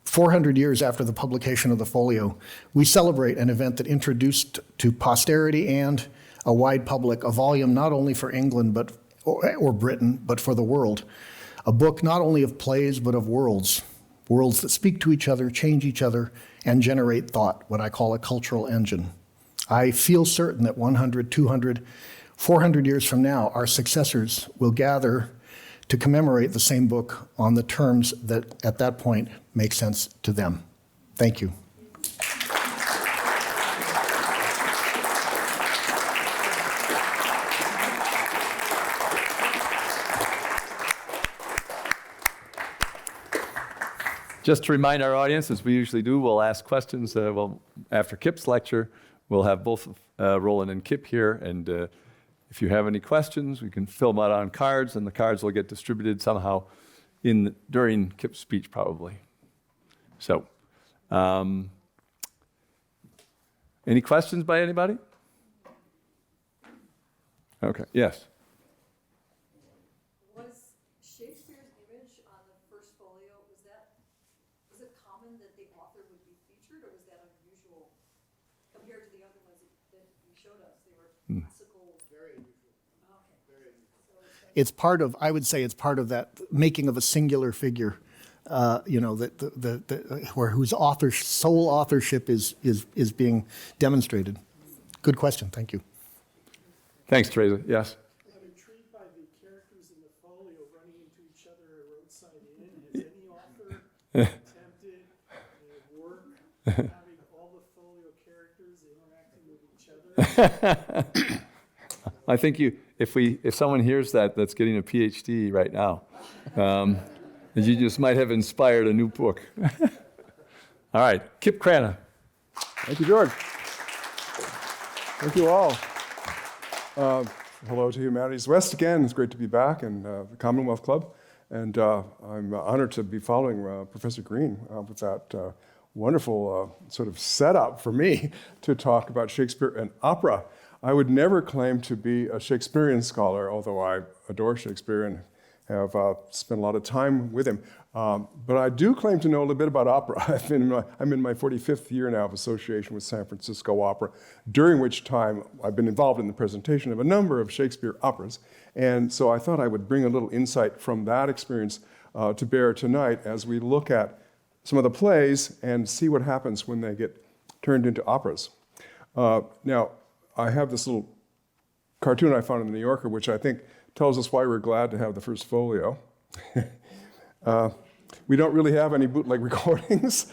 400 years after the publication of the folio, we celebrate an event that introduced to posterity and a wide public a volume not only for England or Britain, but for the world. A book not only of plays, but of worlds. Worlds that speak to each other, change each other, and generate thought, what I call a cultural engine. I feel certain that 100, 200, 400 years from now, our successors will gather to commemorate the same book on the terms that at that point make sense to them. Thank you. Just to remind our audience, as we usually do, we'll ask questions. After Kip's lecture, we'll have both Roland and Kip here, and if you have any questions, we can fill them out on cards, and the cards will get distributed somehow during Kip's speech, probably. So, any questions by anybody? Okay, yes. Was Shakespeare's image on the first folio, was it common that the author would be featured, or was that unusual compared to the other ones that you showed us? They were classical. Very unusual. Okay. Very unusual. It's part of, I would say it's part of that making of a singular figure, whose sole authorship is being demonstrated. Good question, thank you. Thanks, Teresa. Yes? I'm intrigued by the characters in the folio running into each other at roadside inn. Has any author attempted work having all the folio characters interacting with each other? I think if someone hears that's getting a PhD right now, you just might have inspired a new book. All right, Kip Cranna. Thank you, George. Thank you all. Hello to Humanities West again. It's great to be back in the Commonwealth Club. And I'm honored to be following Professor Green with that wonderful sort of setup for me to talk about Shakespeare and opera. I would never claim to be a Shakespearean scholar, although I adore Shakespeare and have spent a lot of time with him. But I do claim to know a little bit about opera. I'm in my 45th year now of association with San Francisco Opera, during which time I've been involved in the presentation of a number of Shakespeare operas. And so I thought I would bring a little insight from that experience to bear tonight as we look at some of the plays and see what happens when they get turned into operas. Now, I have this little cartoon I found in the New Yorker, which I think tells us why we're glad to have the first folio. We don't really have any bootleg recordings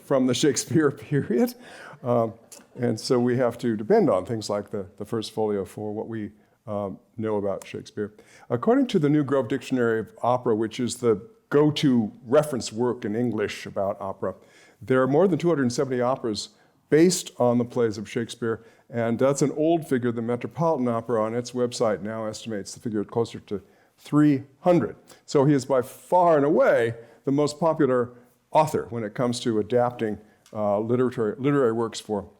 from the Shakespeare period, and so we have to depend on things like the first folio for what we know about Shakespeare. According to the New Grove Dictionary of Opera, which is the go-to reference work in English about opera, there are more than 270 operas based on the plays of Shakespeare, and that's an old figure. The Metropolitan Opera on its website now estimates the figure closer to 300. So he is by far and away the most popular author when it comes to adapting literary works for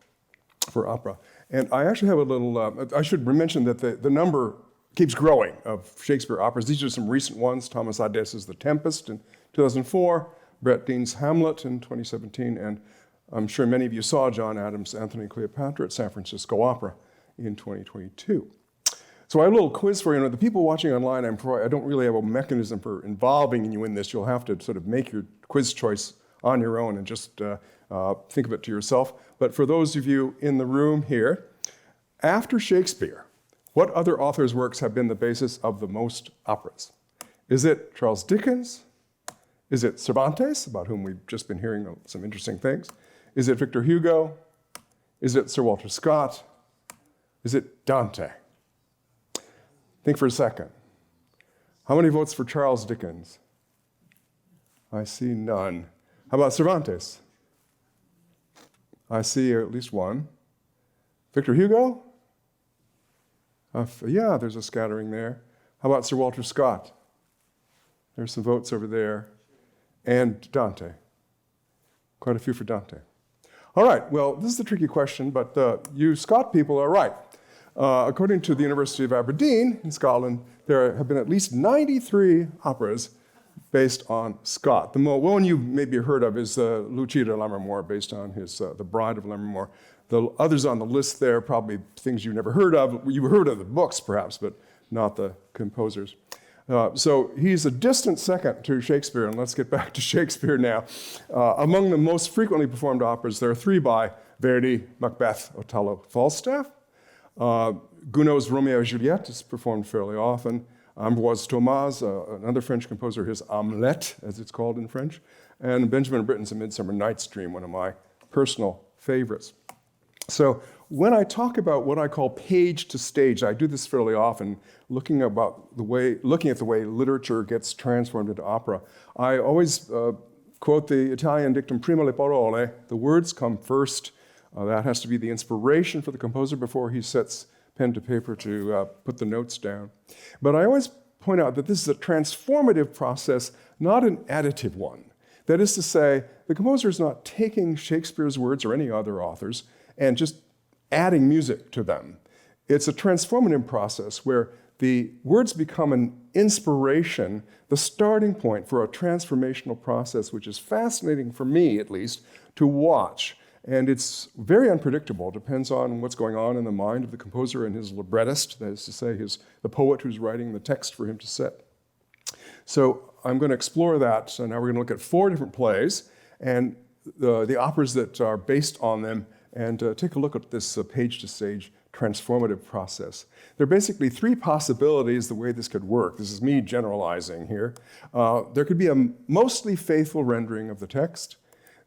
for opera. And I actually have a little, I should mention that the number keeps growing of Shakespeare operas. These are some recent ones. Thomas Ades's The Tempest in 2004, Brett Dean's Hamlet in 2017, and I'm sure many of you saw John Adams' Antony and Cleopatra at San Francisco Opera in 2022. So I have a little quiz for you. The people watching online, I don't really have a mechanism for involving you in this. You'll have to sort of make your quiz choice on your own and just think of it to yourself. But for those of you in the room here, after Shakespeare, what other authors' works have been the basis of the most operas? Is it Charles Dickens? Is it Cervantes, about whom we've just been hearing some interesting things? Is it Victor Hugo? Is it Sir Walter Scott? Is it Dante? Think for a second. How many votes for Charles Dickens? I see none. How about Cervantes? I see at least one. Victor Hugo? Yeah, there's a scattering there. How about Sir Walter Scott? There's some votes over there. And Dante. Quite a few for Dante. All right, well, this is a tricky question, but you Scott people are right. According to the University of Aberdeen in Scotland, there have been at least 93 operas based on Scott. The one you maybe heard of is Lucia de Lammermoor, based on his The Bride of Lammermoor. The others on the list there, probably things you never heard of. You've heard of the books, perhaps, but not the composers. So he's a distant second to Shakespeare, and let's get back to Shakespeare now. Among the most frequently performed operas, there are three by Verdi: Macbeth, Othello, Falstaff. Gounod's Romeo and Juliet is performed fairly often. Ambroise Thomas, another French composer, his Hamlet, as it's called in French. And Benjamin Britten's A Midsummer Night's Dream, one of my personal favorites. So when I talk about what I call page to stage, I do this fairly often, looking at the way literature gets transformed into opera. I always quote the Italian dictum, prima le parole, the words come first. That has to be the inspiration for the composer before he sets pen to paper to put the notes down. But I always point out that this is a transformative process, not an additive one. That is to say, the composer is not taking Shakespeare's words or any other authors and just adding music to them. It's a transformative process where the words become an inspiration, the starting point for a transformational process, which is fascinating for me, at least, to watch. And it's very unpredictable. It depends on what's going on in the mind of the composer and his librettist, that is to say, the poet who's writing the text for him to set. So I'm going to explore that. So now we're going to look at 4 different plays and the operas that are based on them, and take a look at this page-to-stage transformative process. There are basically 3 possibilities the way this could work. This is me generalizing here. There could be a mostly faithful rendering of the text.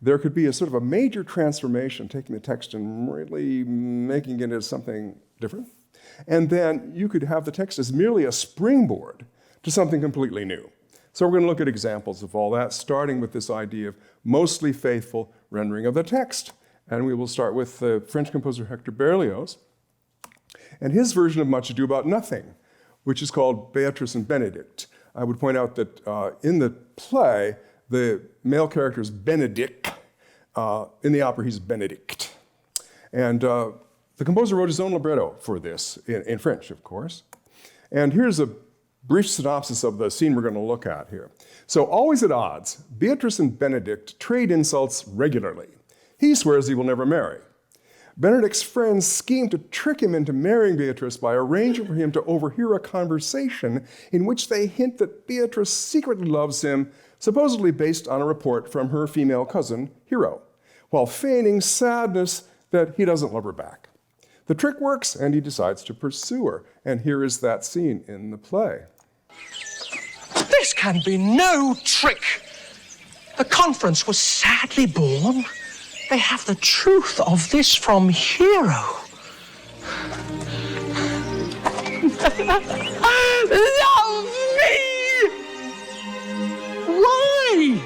There could be a sort of a major transformation, taking the text and really making it into something different. And then you could have the text as merely a springboard to something completely new. So we're going to look at examples of all that, starting with this idea of mostly faithful rendering of the text. And we will start with the French composer Hector Berlioz and his version of Much Ado About Nothing, which is called Beatrice and Benedict. I would point out that in the play, the male character is Benedict. In the opera, he's Benedict. And the composer wrote his own libretto for this, in French, of course. And here's a brief synopsis of the scene we're going to look at here. So, always at odds, Beatrice and Benedict trade insults regularly. He swears he will never marry. Benedict's friends scheme to trick him into marrying Beatrice by arranging for him to overhear a conversation in which they hint that Beatrice secretly loves him, supposedly based on a report from her female cousin, Hero, while feigning sadness that he doesn't love her back. The trick works, and he decides to pursue her. And here is that scene in the play. This can be no trick. The conference was sadly born. They have the truth of this from Hero. Love me! Why?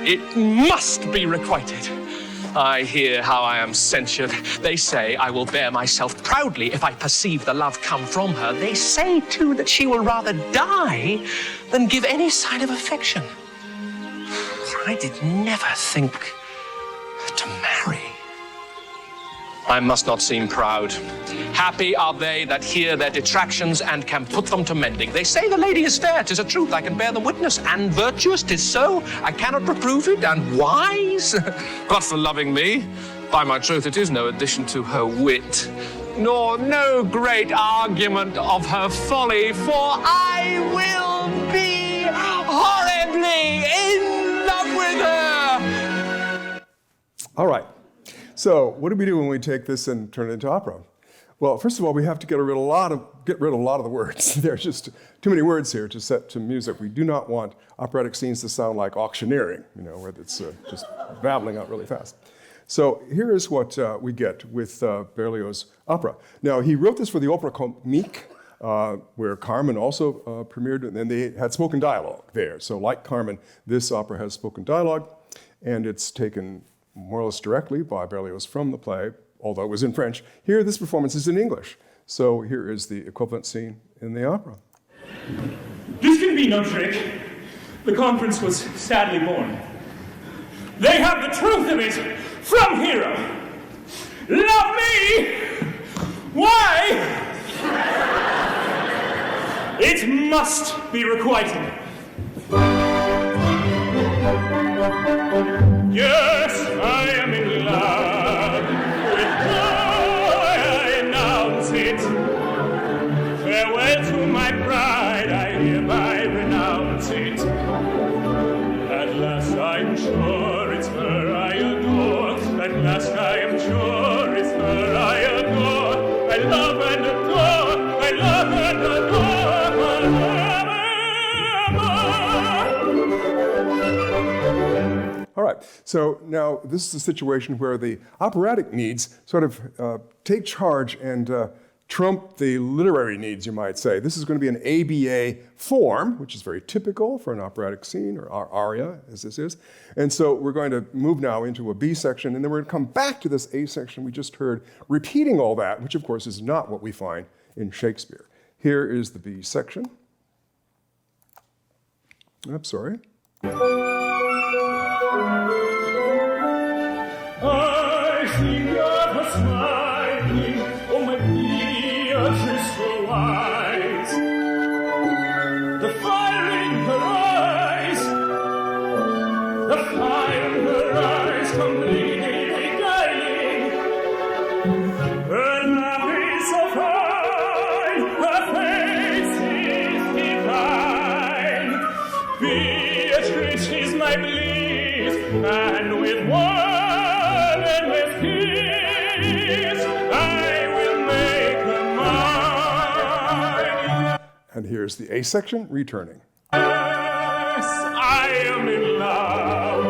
It must be requited. I hear how I am censured. They say I will bear myself proudly if I perceive the love come from her. They say, too, that she will rather die than give any sign of affection. I did never think to marry. I must not seem proud. Happy are they that hear their detractions and can put them to mending. They say the lady is fair, 'tis a truth, I can bear them witness, and virtuous, 'tis so, I cannot reprove it, and wise, but for loving me, by my troth, it is no addition to her wit, nor no great argument of her folly, for I will be horribly in love with her. All right. So what do we do when we take this and turn it into opera? Well, first of all, we have to get rid of a lot of the words. There's just too many words here to set to music. We do not want operatic scenes to sound like auctioneering, where it's just babbling out really fast. So here is what we get with Berlioz' opera. Now, he wrote this for the Opera Comique, where Carmen also premiered, and then they had spoken dialogue there. So like Carmen, this opera has spoken dialogue, and it's taken more or less directly by Berlioz from the play, although it was in French. Here, this performance is in English. So here is the equivalent scene in the opera. This can be no trick. The conference was sadly born. They have the truth of it from Hero. Love me! Why? It must be requited. Yes, I am in love with joy, I announce it. Farewell to my bride, I hereby renounce it. At last I'm sure it's her I adore. At last I am sure it's her I adore. I love and adore, I love and adore. All right, so now this is a situation where the operatic needs sort of take charge and trump the literary needs, you might say. This is going to be an ABA form, which is very typical for an operatic scene, or aria, as this is. And so we're going to move now into a B section, and then we're going to come back to this A section we just heard, repeating all that, which of course is not what we find in Shakespeare. Here is the B section. I'm sorry. I see her smiling, oh my Beatrice so wise. The fire in her eyes, completely beguiling. Her laugh is so fine, her face is divine. Beatrice is my bliss, and with one And here's the A section, returning. Yes, I am in love.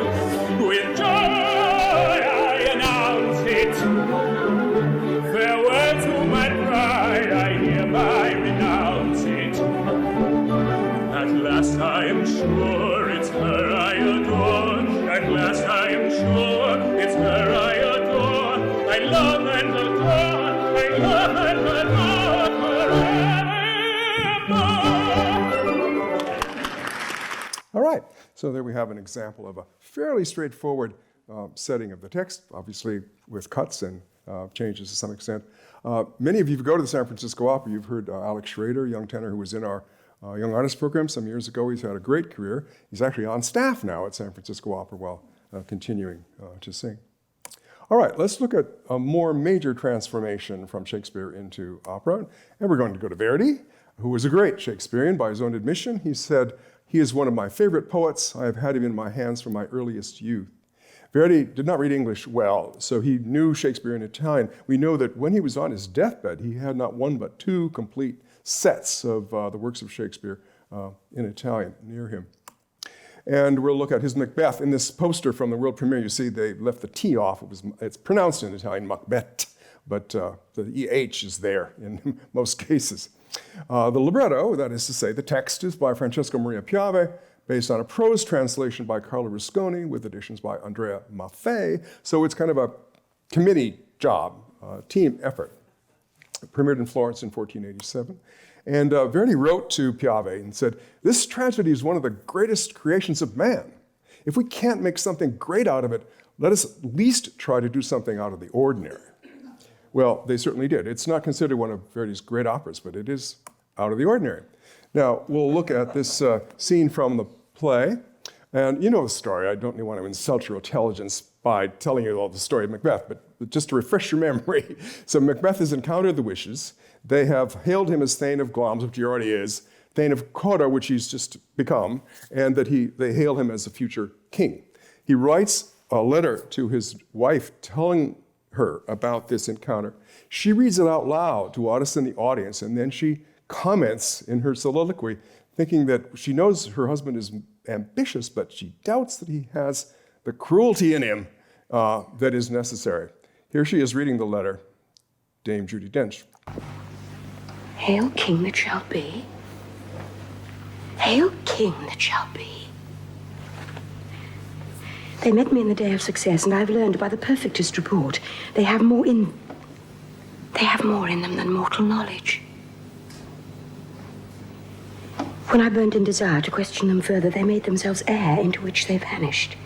With joy I announce it. Farewell to my bride, I hereby renounce it. At last I am sure it's her I adore. At last I am sure it's her I adore. I love and adore. I love and adore forever. All right, so there we have an example of a fairly straightforward setting of the text, obviously with cuts and changes to some extent. Many of you, if you go to the San Francisco Opera, you've heard Alex Schrader, young tenor who was in our Young Artist program some years ago. He's had a great career. He's actually on staff now at San Francisco Opera while continuing to sing. All right, let's look at a more major transformation from Shakespeare into opera. And we're going to go to Verdi, who was a great Shakespearean by his own admission. He said, "He is one of my favorite poets. I have had him in my hands from my earliest youth." Verdi did not read English well, so he knew Shakespeare in Italian. We know that when he was on his deathbed, he had not one but two complete sets of the works of Shakespeare in Italian near him. And we'll look at his Macbeth. In this poster from the world premiere, you see they left the T off. It's pronounced in Italian Macbeth, but the EH is there in most cases. The libretto, that is to say, the text is by Francesco Maria Piave, based on a prose translation by Carlo Rusconi with additions by Andrea Maffei. So it's kind of a committee job, team effort. It premiered in Florence in 1487. And Verdi wrote to Piave and said, "This tragedy is one of the greatest creations of man. If we can't make something great out of it, let us at least try to do something out of the ordinary." Well, they certainly did. It's not considered one of Verdi's great operas, but it is out of the ordinary. Now, we'll look at this scene from the play. And you know the story. I don't want to insult your intelligence by telling you all the story of Macbeth, but just to refresh your memory. So Macbeth has encountered the Wishes. They have hailed him as Thane of Glamis, which he already is, Thane of Cawdor, which he's just become, and that they hail him as a future king. He writes a letter to his wife telling her about this encounter. She reads it out loud to Otis and the audience, and then she comments in her soliloquy, thinking that she knows her husband is ambitious, but she doubts that he has the cruelty in him that is necessary. Here she is reading the letter, Dame Judi Dench. Hail, King that shall be. Hail, King that shall be. They met me in the day of success, and I've learned by the perfectest report they have more in them than mortal knowledge. When I burned in desire to question them further, they made themselves air into which they vanished.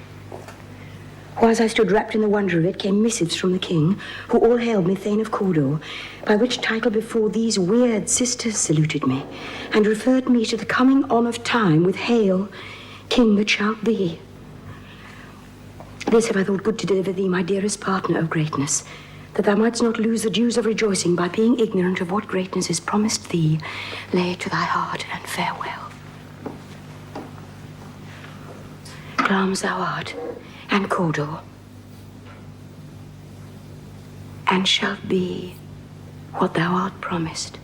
Whilst I stood wrapped in the wonder of it, came missives from the king, who all hailed me Thane of Cawdor, by which title before these weird sisters saluted me, and referred me to the coming on of time with Hail, King that shalt be. This have I thought good to deliver thee, my dearest partner of greatness, that thou mightst not lose the dews of rejoicing by being ignorant of what greatness is promised thee. Lay it to thy heart and farewell. Glamis thou art, and Cawdor, and shalt be what thou art promised.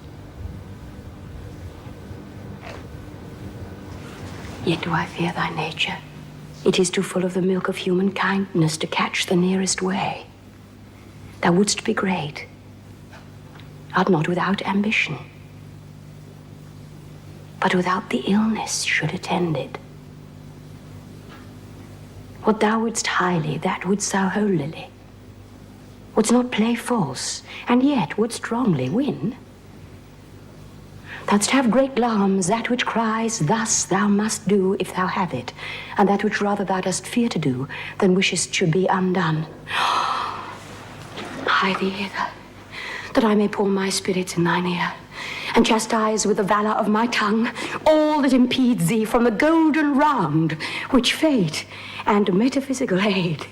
Yet do I fear thy nature. It is too full of the milk of human kindness to catch the nearest way. Thou wouldst be great, art not without ambition, but without the illness should attend it. What thou wouldst highly, that wouldst thou holily. Wouldst not play false, and yet wouldst strongly win. Thou'dst have great Glamis, that which cries, thus thou must do if thou have it, and that which rather thou dost fear to do than wishest should be undone. Hie thee hither, that I may pour my spirits in thine ear, and chastise with the valor of my tongue all that impedes thee from the golden round which fate and metaphysical aid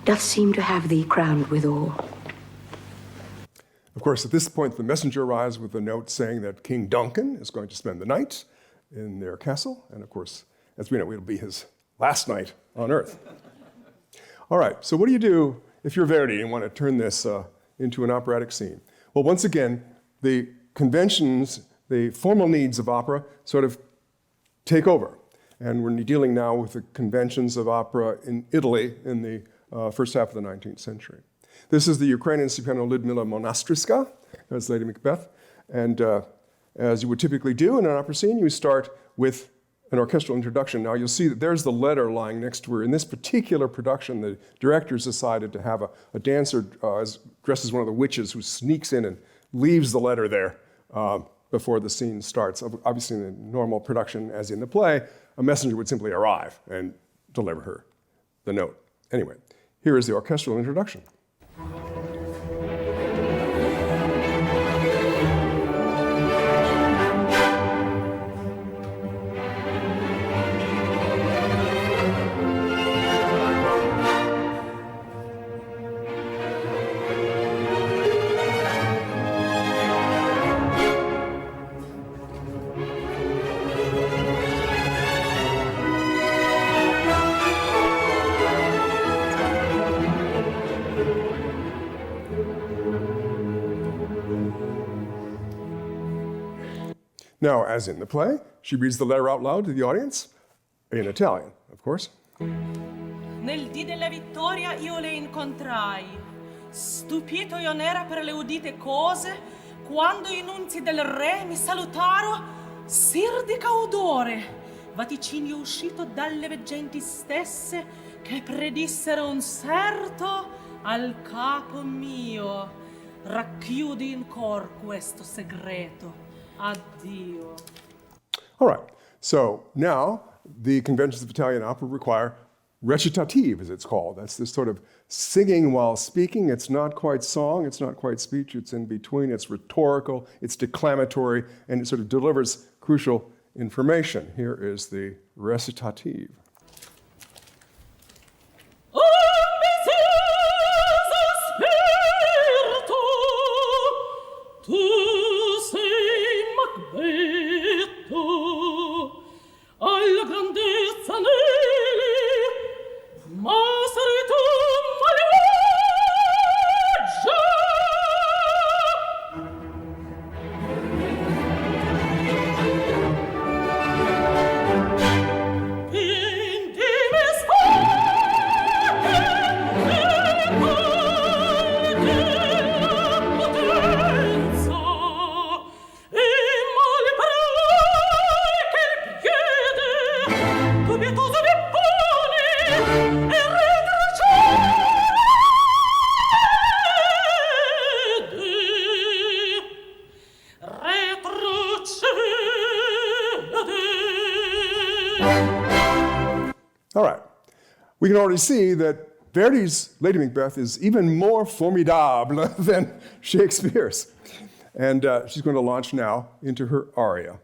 doth seem to have thee crowned withal. Of course, at this point, the messenger arrives with a note saying that King Duncan is going to spend the night in their castle. And of course, as we know, it'll be his last night on Earth. All right, so what do you do if you're Verdi and want to turn this into an operatic scene? Well, once again, the conventions, the formal needs of opera sort of take over. And we're dealing now with the conventions of opera in Italy in the first half of the 19th century. This is the Ukrainian soprano Lyudmila Monastriska as Lady Macbeth. And as you would typically do in an opera scene, you start with an orchestral introduction. Now you'll see that there's the letter lying next to her. In this particular production, the directors decided to have a dancer dressed as one of the witches who sneaks in and leaves the letter there before the scene starts. Obviously, in the normal production, as in the play, a messenger would simply arrive and deliver her the note. Anyway, here is the orchestral introduction. Now, as in the play, she reads the letter out loud to the audience, in Italian, of course. Nel dì della vittoria io le incontrai. Stupito io n'era per le udite cose, quando i nunzi del re mi salutaro, Sir di Cawdore, vaticinio uscito dalle veggenti stesse, che predissero un certo al capo mio. Racchiudi in cor questo segreto. Addio. All right, so now the conventions of Italian opera require recitative, as it's called. That's this sort of singing while speaking. It's not quite song, it's not quite speech, it's in between. It's rhetorical, it's declamatory, and it sort of delivers crucial information. Here is the recitative. All right. We can already see that Verdi's Lady Macbeth is even more formidable than Shakespeare's. And she's going to launch now into her aria.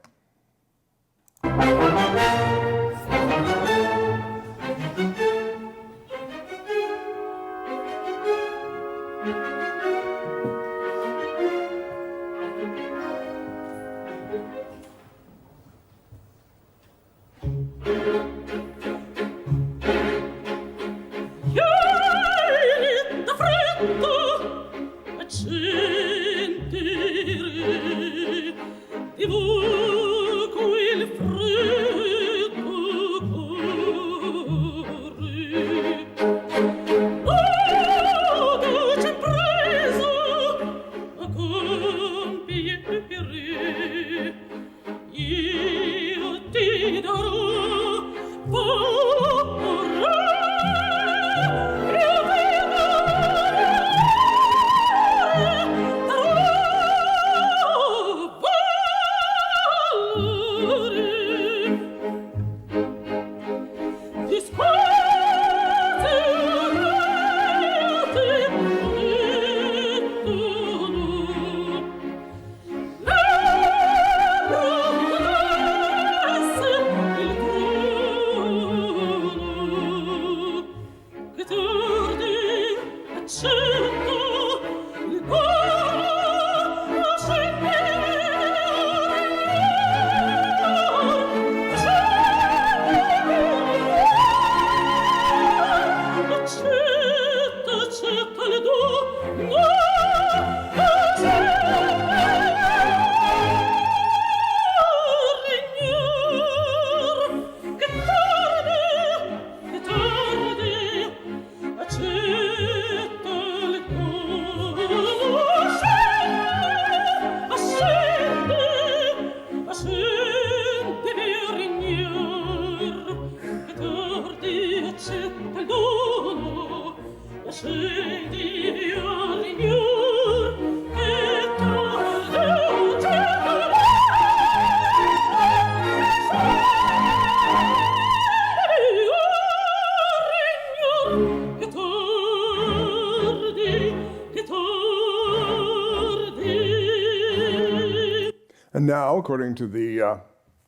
And now, according to the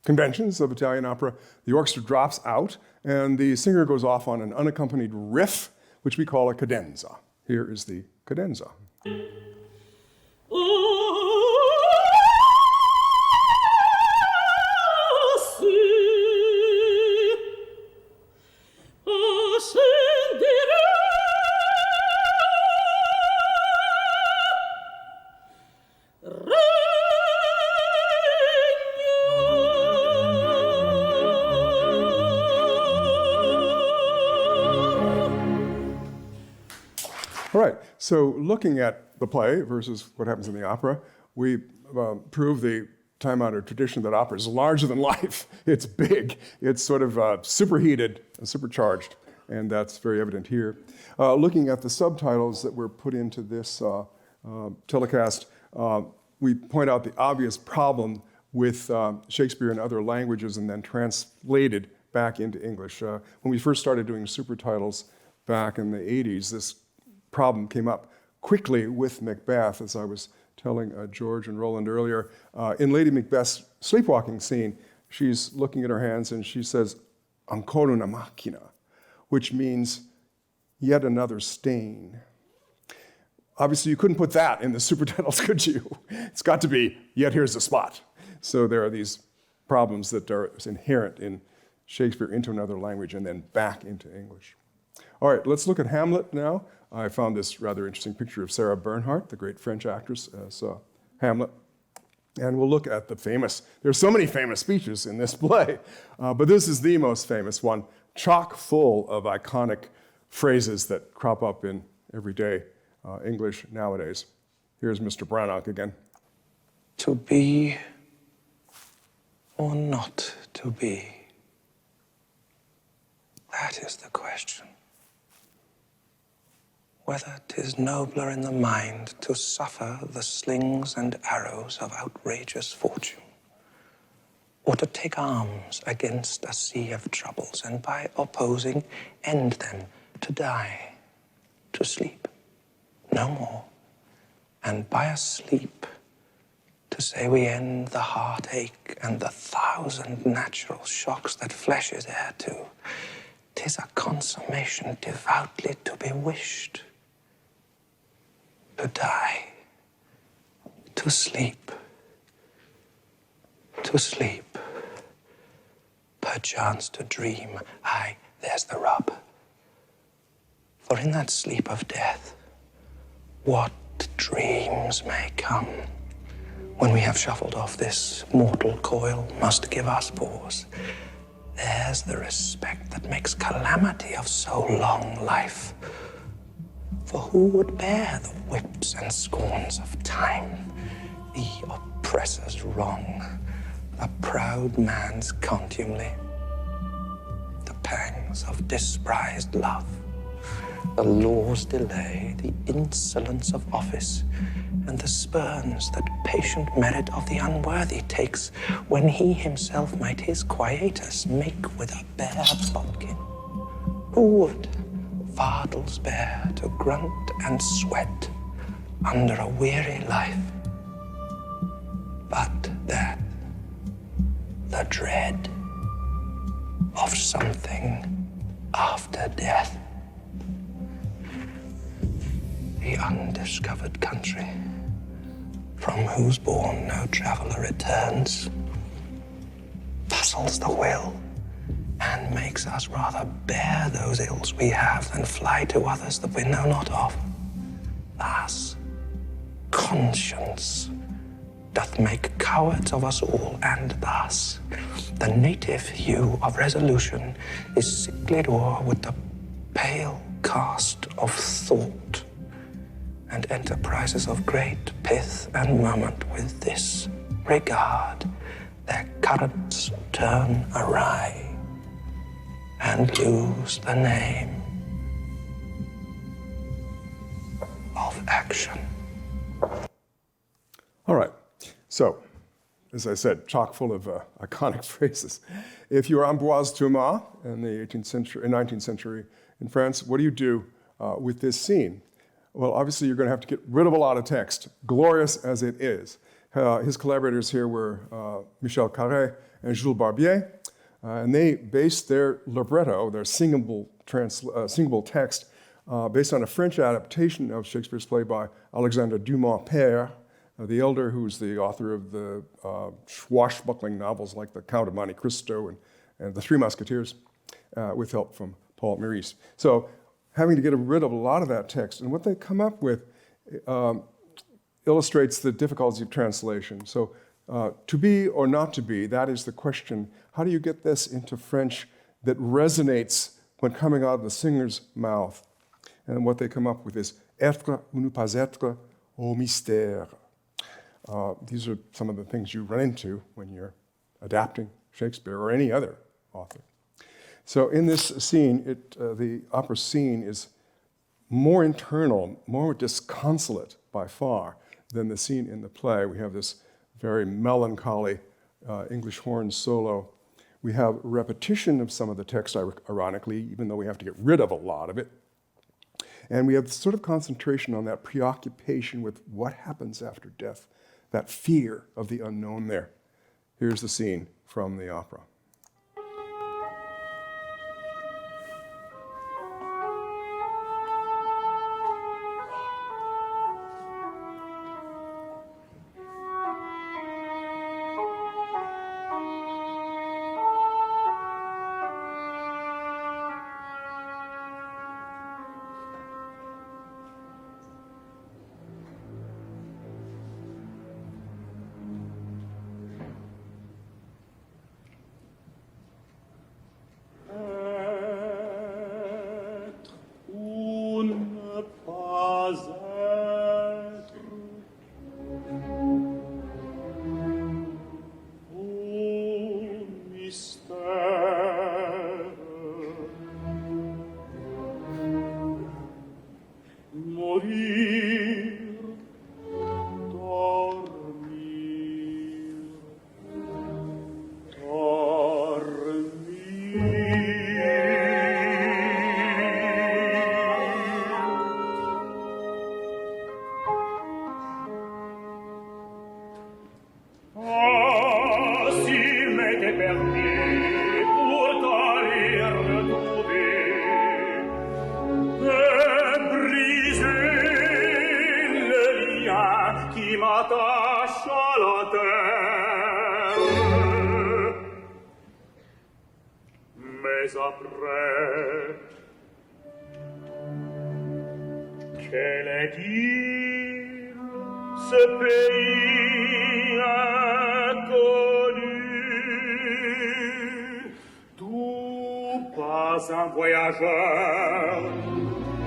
conventions of Italian opera, the orchestra drops out and the singer goes off on an unaccompanied riff, which we call a cadenza. Here is the cadenza. All right, so looking at the play versus what happens in the opera, we prove the time-honored tradition that opera is larger than life. It's big, it's sort of superheated, supercharged, and that's very evident here. Looking at the subtitles that were put into this telecast, we point out the obvious problem with Shakespeare in other languages and then translated back into English. When we first started doing super titles back in the 80s, this problem came up quickly with Macbeth, as I was telling George and Roland earlier. In Lady Macbeth's sleepwalking scene, she's looking at her hands and she says, "Ancora una macchina," which means yet another stain. Obviously, you couldn't put that in the super titles, could you? It's got to be, yet here's a spot. So there are these problems that are inherent in Shakespeare into another language and then back into English. All right, let's look at Hamlet now. I found this rather interesting picture of Sarah Bernhardt, the great French actress, as Hamlet. And we'll look at the famous, there's so many famous speeches in this play, but this is the most famous one, chock full of iconic phrases that crop up in everyday English nowadays. Here's Mr. Branagh again. To be or not to be? That is the question. Whether 'tis nobler in the mind to suffer the slings and arrows of outrageous fortune, or to take arms against a sea of troubles, and by opposing end them, to die, to sleep, no more, and by a sleep to say we end the heartache and the 1,000 natural shocks that flesh is heir to. 'Tis a consummation devoutly to be wished. To die, to sleep, perchance to dream. Aye, there's the rub. For in that sleep of death, what dreams may come when we have shuffled off this mortal coil must give us pause. There's the respect that makes calamity of so long life. For who would bear the whips and scorns of time, the oppressor's wrong, the proud man's contumely, the pangs of despised love, the law's delay, the insolence of office, and the spurns that patient merit of the unworthy takes, when he himself might his quietus make with a bare bodkin? Who would fardels bear to grunt and sweat under a weary life? But that the dread of something after death, the undiscovered country from whose bourne no traveler returns, puzzles the will and makes us rather bear those ills we have than fly to others that we know not of. Thus, conscience doth make cowards of us all, and thus the native hue of resolution is sicklied o'er with the pale cast of thought, and enterprises of great pith and moment with this regard their currents turn awry and lose the name of action. All right, so, as I said, chock full of iconic phrases. If you're Ambroise Thomas in the 19th century in France, what do you do with this scene? Well, obviously, you're going to have to get rid of a lot of text, glorious as it is. His collaborators here were Michel Carré and Jules Barbier, and they based their libretto, their singable text, based on a French adaptation of Shakespeare's play by Alexandre Dumas Père, the elder, who's the author of the swashbuckling novels like The Count of Monte Cristo and The Three Musketeers, with help from Paul Meurice. So, having to get rid of a lot of that text, and what they come up with illustrates the difficulties of translation. So, to be or not to be, that is the question. How do you get this into French that resonates when coming out of the singer's mouth? And what they come up with is être ou ne pas être au mystère. These are some of the things you run into when you're adapting Shakespeare or any other author. So in this scene, the opera scene is more internal, more disconsolate by far than the scene in the play. We have this very melancholy English horn solo We have repetition of some of the text, ironically, even though we have to get rid of a lot of it. And we have sort of concentration on that preoccupation with what happens after death, that fear of the unknown there. Here's the scene from the opera. Un voyageur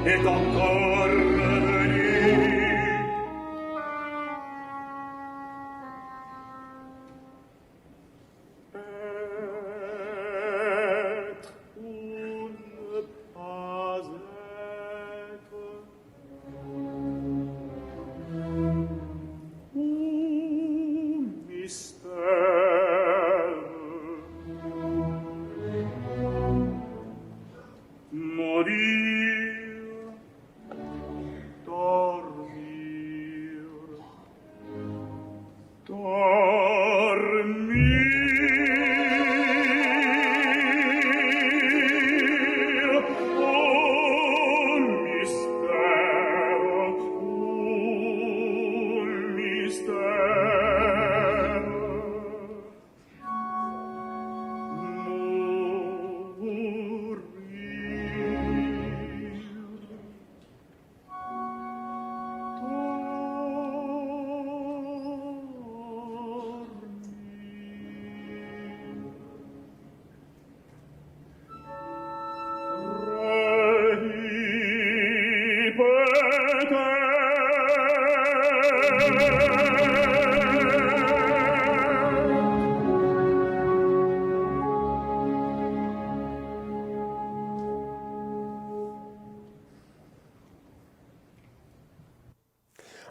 est encore revenu. Être ou ne pas être, ou mystère.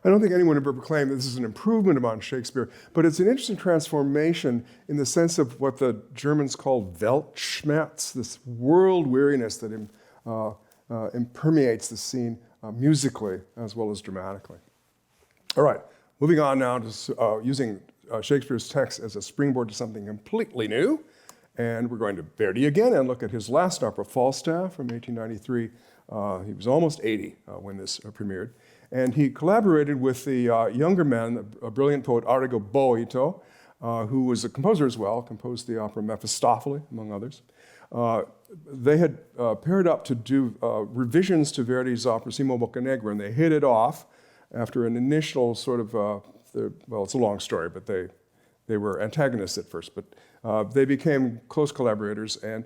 I don't think anyone ever proclaimed that this is an improvement upon Shakespeare, but it's an interesting transformation in the sense of what the Germans called Weltschmerz, this world weariness that permeates the scene musically as well as dramatically. All right, moving on now to using Shakespeare's text as a springboard to something completely new. And we're going to Verdi again and look at his last opera, Falstaff, from 1893. He was almost 80 when this premiered. And he collaborated with the younger man, a brilliant poet, Arrigo Boito, who was a composer as well, composed the opera Mephistopheles, among others. They had paired up to do revisions to Verdi's opera Simo Boccanegra, and they hit it off after an initial sort of, well, it's a long story, but they were antagonists at first, but they became close collaborators, and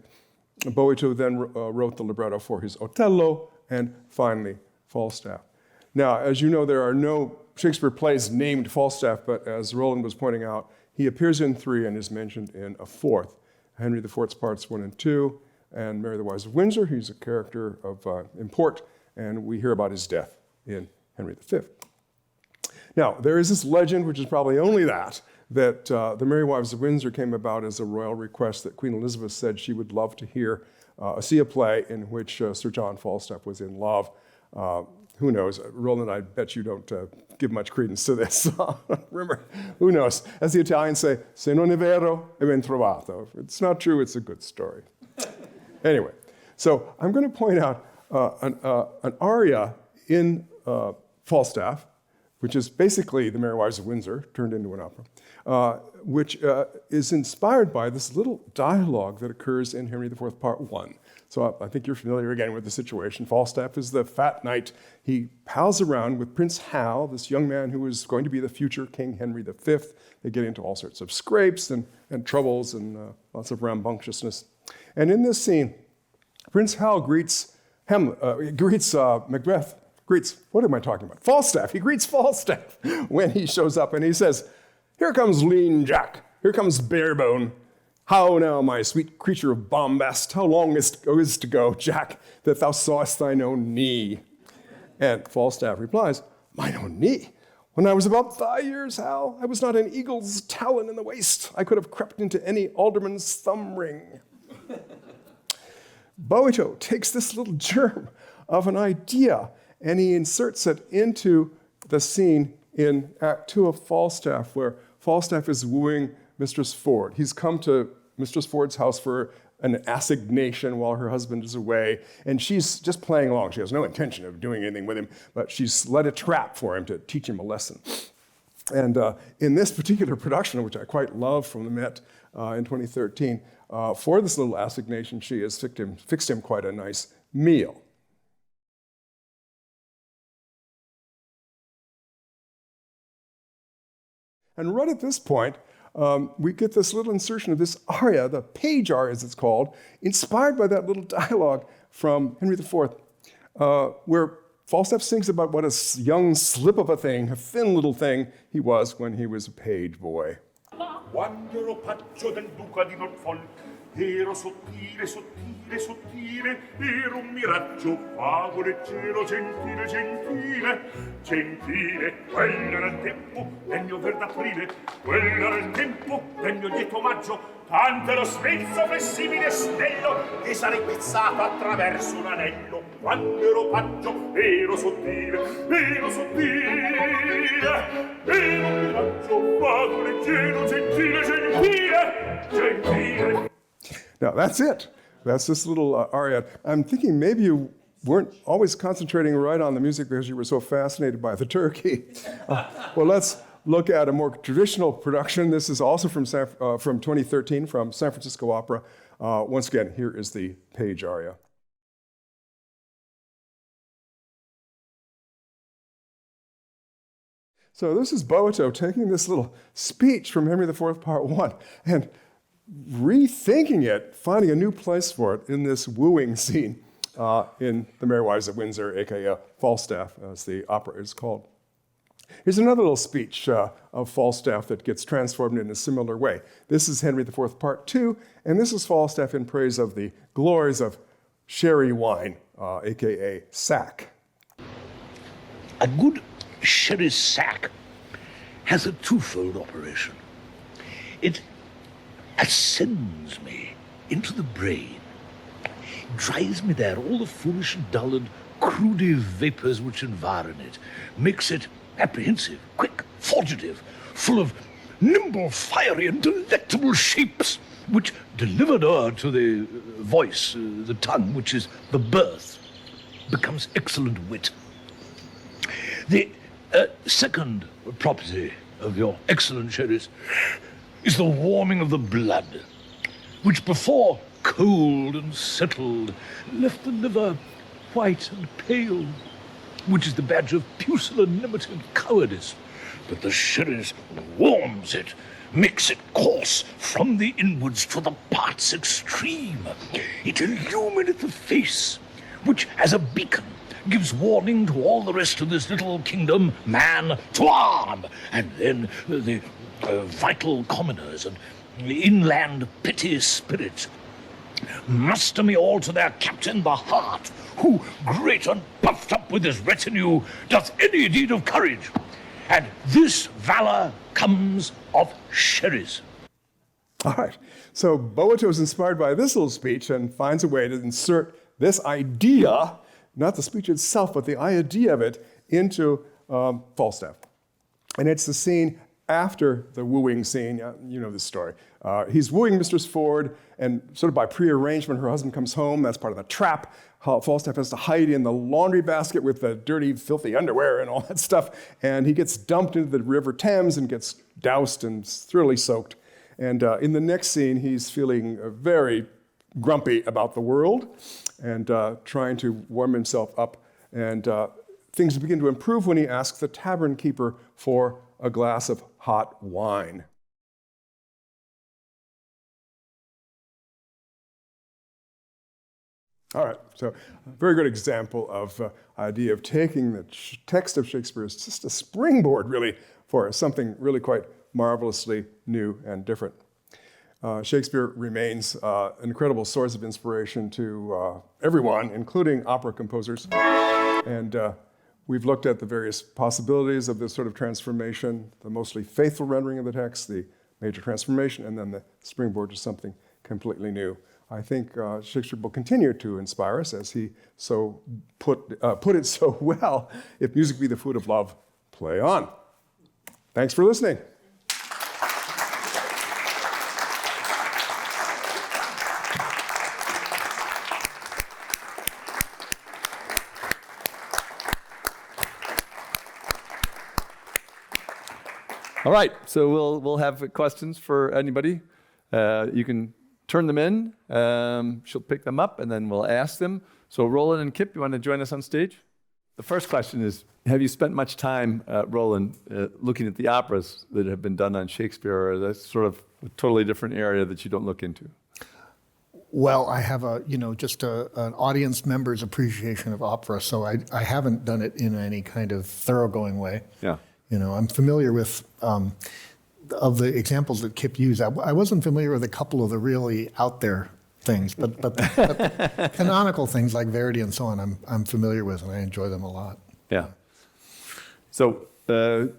Boito then wrote the libretto for his Otello, and finally, Falstaff. Now, as you know, there are no Shakespeare plays named Falstaff, but as Roland was pointing out, he appears in 3 and is mentioned in a 4th. Henry IV's parts 1 and 2, and Mary the Wise of Windsor. He's a character of import, and we hear about his death in Henry V. Now, there is this legend, which is probably only that that The Merry Wives of Windsor came about as a royal request that Queen Elizabeth said she would love to see a play in which Sir John Falstaff was in love. Who knows? Roland, I bet you don't give much credence to this. Remember, who knows? As the Italians say, se non è vero, è ben trovato. If it's not true, it's a good story. Anyway, so I'm going to point out an aria in Falstaff, which is basically The Merry Wives of Windsor turned into an opera, which is inspired by this little dialogue that occurs in Henry IV, Part 1. So I think you're familiar again with the situation. Falstaff is the fat knight. He pals around with Prince Hal, this young man who is going to be the future King Henry V. They get into all sorts of scrapes and troubles and lots of rambunctiousness. And in this scene, Prince Hal greets Macbeth. What am I talking about? Falstaff. He greets Falstaff when he shows up and he says, "Here comes lean Jack. Here comes Barebone. How now, my sweet creature of bombast, how long is to go, Jack, that thou sawest thine own knee?" And Falstaff replies, "Mine own knee? When I was about thy years, Hal, I was not an eagle's talon in the waist. I could have crept into any alderman's thumb ring." Boito takes this little germ of an idea and he inserts it into the scene in Act 2 of Falstaff, where Falstaff is wooing Mistress Ford. He's come to Mistress Ford's house for an assignation while her husband is away, and she's just playing along. She has no intention of doing anything with him, but she's led a trap for him to teach him a lesson. And in this particular production, which I quite love from the Met in 2013, for this little assignation, she has fixed him quite a nice meal. And right at this point, we get this little insertion of this aria, the page aria as it's called, inspired by that little dialogue from Henry IV, where Falstaff sings about what a young slip of a thing, a thin little thing he was when he was a page boy. Quando ero paggio del duca di Norfolk, ero sottile, sottile, sottile, ero un miraggio vago, leggero, gentile, gentile, gentile. Quello era il tempo del mio verde aprile, quello era il tempo del mio lieto maggio, tanto ero svezzo, flessibile e snello, che sarei pezzato attraverso un anello. Quando ero paggio, ero sottile, ero un miraggio vago, leggero, gentile, gentile, gentile. Now, that's it. That's this little aria. I'm thinking maybe you weren't always concentrating right on the music because you were so fascinated by the turkey. Well, let's look at a more traditional production. This is also from 2013 from San Francisco Opera. Once again, here is the page aria. So this is Boito taking this little speech from Henry IV, Part 1, and rethinking it, finding a new place for it in this wooing scene in The Merry Wives of Windsor, aka Falstaff, as the opera is called. Here's another little speech of Falstaff that gets transformed in a similar way. This is Henry IV, Part 2, and this is Falstaff in praise of the glories of sherry wine, aka sack. A good sherry sack has a twofold operation. It ascends me into the brain, drives me there all the foolish and dull and crudy vapors which environ it, makes it apprehensive, quick, fugitive, full of nimble, fiery, and delectable shapes, which, delivered o'er to the voice, the tongue, which is the birth, becomes excellent wit. The second property of your excellent sherries is the warming of the blood, which before cold and settled left the liver white and pale, which is the badge of pusillanimity and cowardice. But the sherries warms it, makes it course from the inwards to the parts extreme. It illuminates the face, which as a beacon gives warning to all the rest of this little kingdom, man, to arm! And then the vital commoners and the inland petty spirits muster me all to their captain the Hart, who, great and puffed up with his retinue, doth any deed of courage. and this valor comes of Sherris. All right. So Boato is inspired by this little speech and finds a way to insert this idea, not the speech itself, but the idea of it, into Falstaff. And it's the scene after the wooing scene. You know this story. He's wooing Mistress Ford, and sort of by prearrangement, her husband comes home. That's part of the trap. Falstaff has to hide in the laundry basket with the dirty, filthy underwear and all that stuff. And he gets dumped into the River Thames and gets doused and thoroughly soaked. And in the next scene, he's feeling very grumpy about the world and trying to warm himself up. And things begin to improve when he asks the tavern keeper for a glass of hot wine. All right, so a very good example of idea of taking the text of Shakespeare as just a springboard, really, for something really quite marvelously new and different. Shakespeare remains an incredible source of inspiration to everyone, including opera composers. And we've looked at the various possibilities of this sort of transformation, the mostly faithful rendering of the text, the major transformation, and then the springboard to something completely new. I think Shakespeare will continue to inspire us, as he so put it so well. If music be the food of love, play on. Thanks for listening. All right, so we'll have questions for anybody. You can turn them in. She'll pick them up, and then we'll ask them. So Roland and Kip, you want to join us on stage? The first question is, have you spent much time, Roland, looking at the operas that have been done on Shakespeare, or that's sort of a totally different area that you don't look into? Well, I have just an audience member's appreciation of opera, so I haven't done it in any kind of thoroughgoing way. Yeah. I'm familiar with, of the examples that Kip used, I wasn't familiar with a couple of the really out there things, but canonical things like Verdi and so on, I'm familiar with, and I enjoy them a lot. Yeah. So,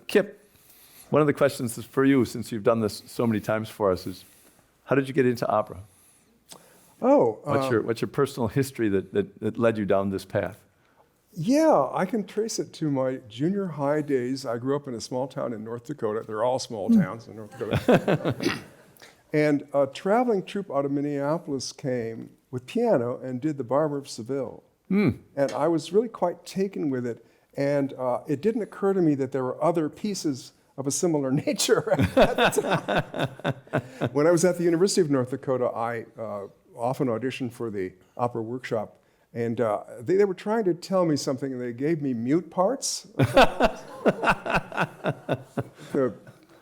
Kip, one of the questions is for you, since you've done this so many times for us, is how did you get into opera? Oh. What's your personal history that led you down this path? Yeah, I can trace it to my junior high days. I grew up in a small town in North Dakota. They're all small towns in North Dakota. And a traveling troupe out of Minneapolis came with piano and did The Barber of Seville. And I was really quite taken with it. And it didn't occur to me that there were other pieces of a similar nature at the time. When I was at the University of North Dakota, I often auditioned for the opera workshop. And they were trying to tell me something, and they gave me mute parts.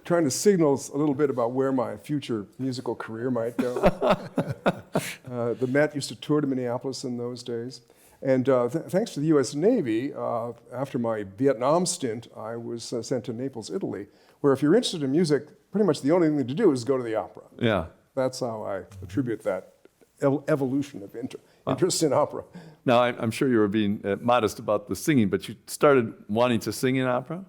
Trying to signal a little bit about where my future musical career might go. The Met used to tour to Minneapolis in those days. And thanks to the U.S. Navy, after my Vietnam stint, I was sent to Naples, Italy, where if you're interested in music, pretty much the only thing to do is go to the opera. Yeah. That's how I attribute that evolution of interest in opera. Now, I'm sure you were being modest about the singing, but you started wanting to sing in opera?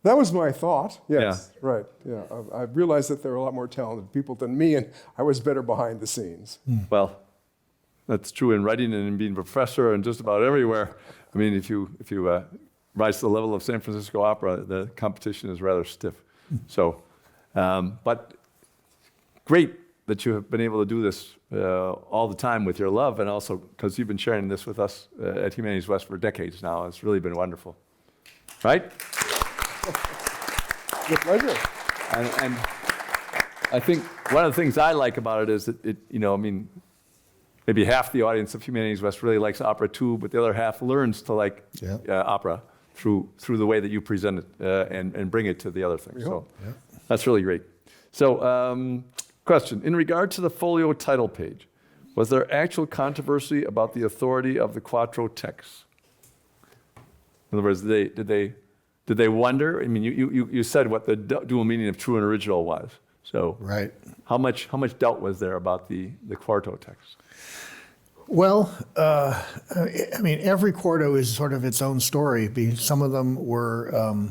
That was my thought, yes. Yeah. Right, yeah. I realized that there were a lot more talented people than me, and I was better behind the scenes. Well, that's true in writing and in being a professor and just about everywhere. I mean, if you rise to the level of San Francisco Opera, the competition is rather stiff. So, but great that you have been able to do this all the time with your love, and also because you've been sharing this with us at Humanities West for decades now. It's really been wonderful, right? With pleasure. And I think one of the things I like about it is that maybe half the audience of Humanities West really likes opera too, but the other half learns to like opera through the way that you present it and bring it to the other things. So that's really great. So. Question, in regard to the folio title page, was there actual controversy about the authority of the Quattro texts? In other words, did they wonder? I mean, you said what the dual meaning of true and original was. So right. How much doubt was there about the quarto text? Well, every quarto is sort of its own story. Some of them were,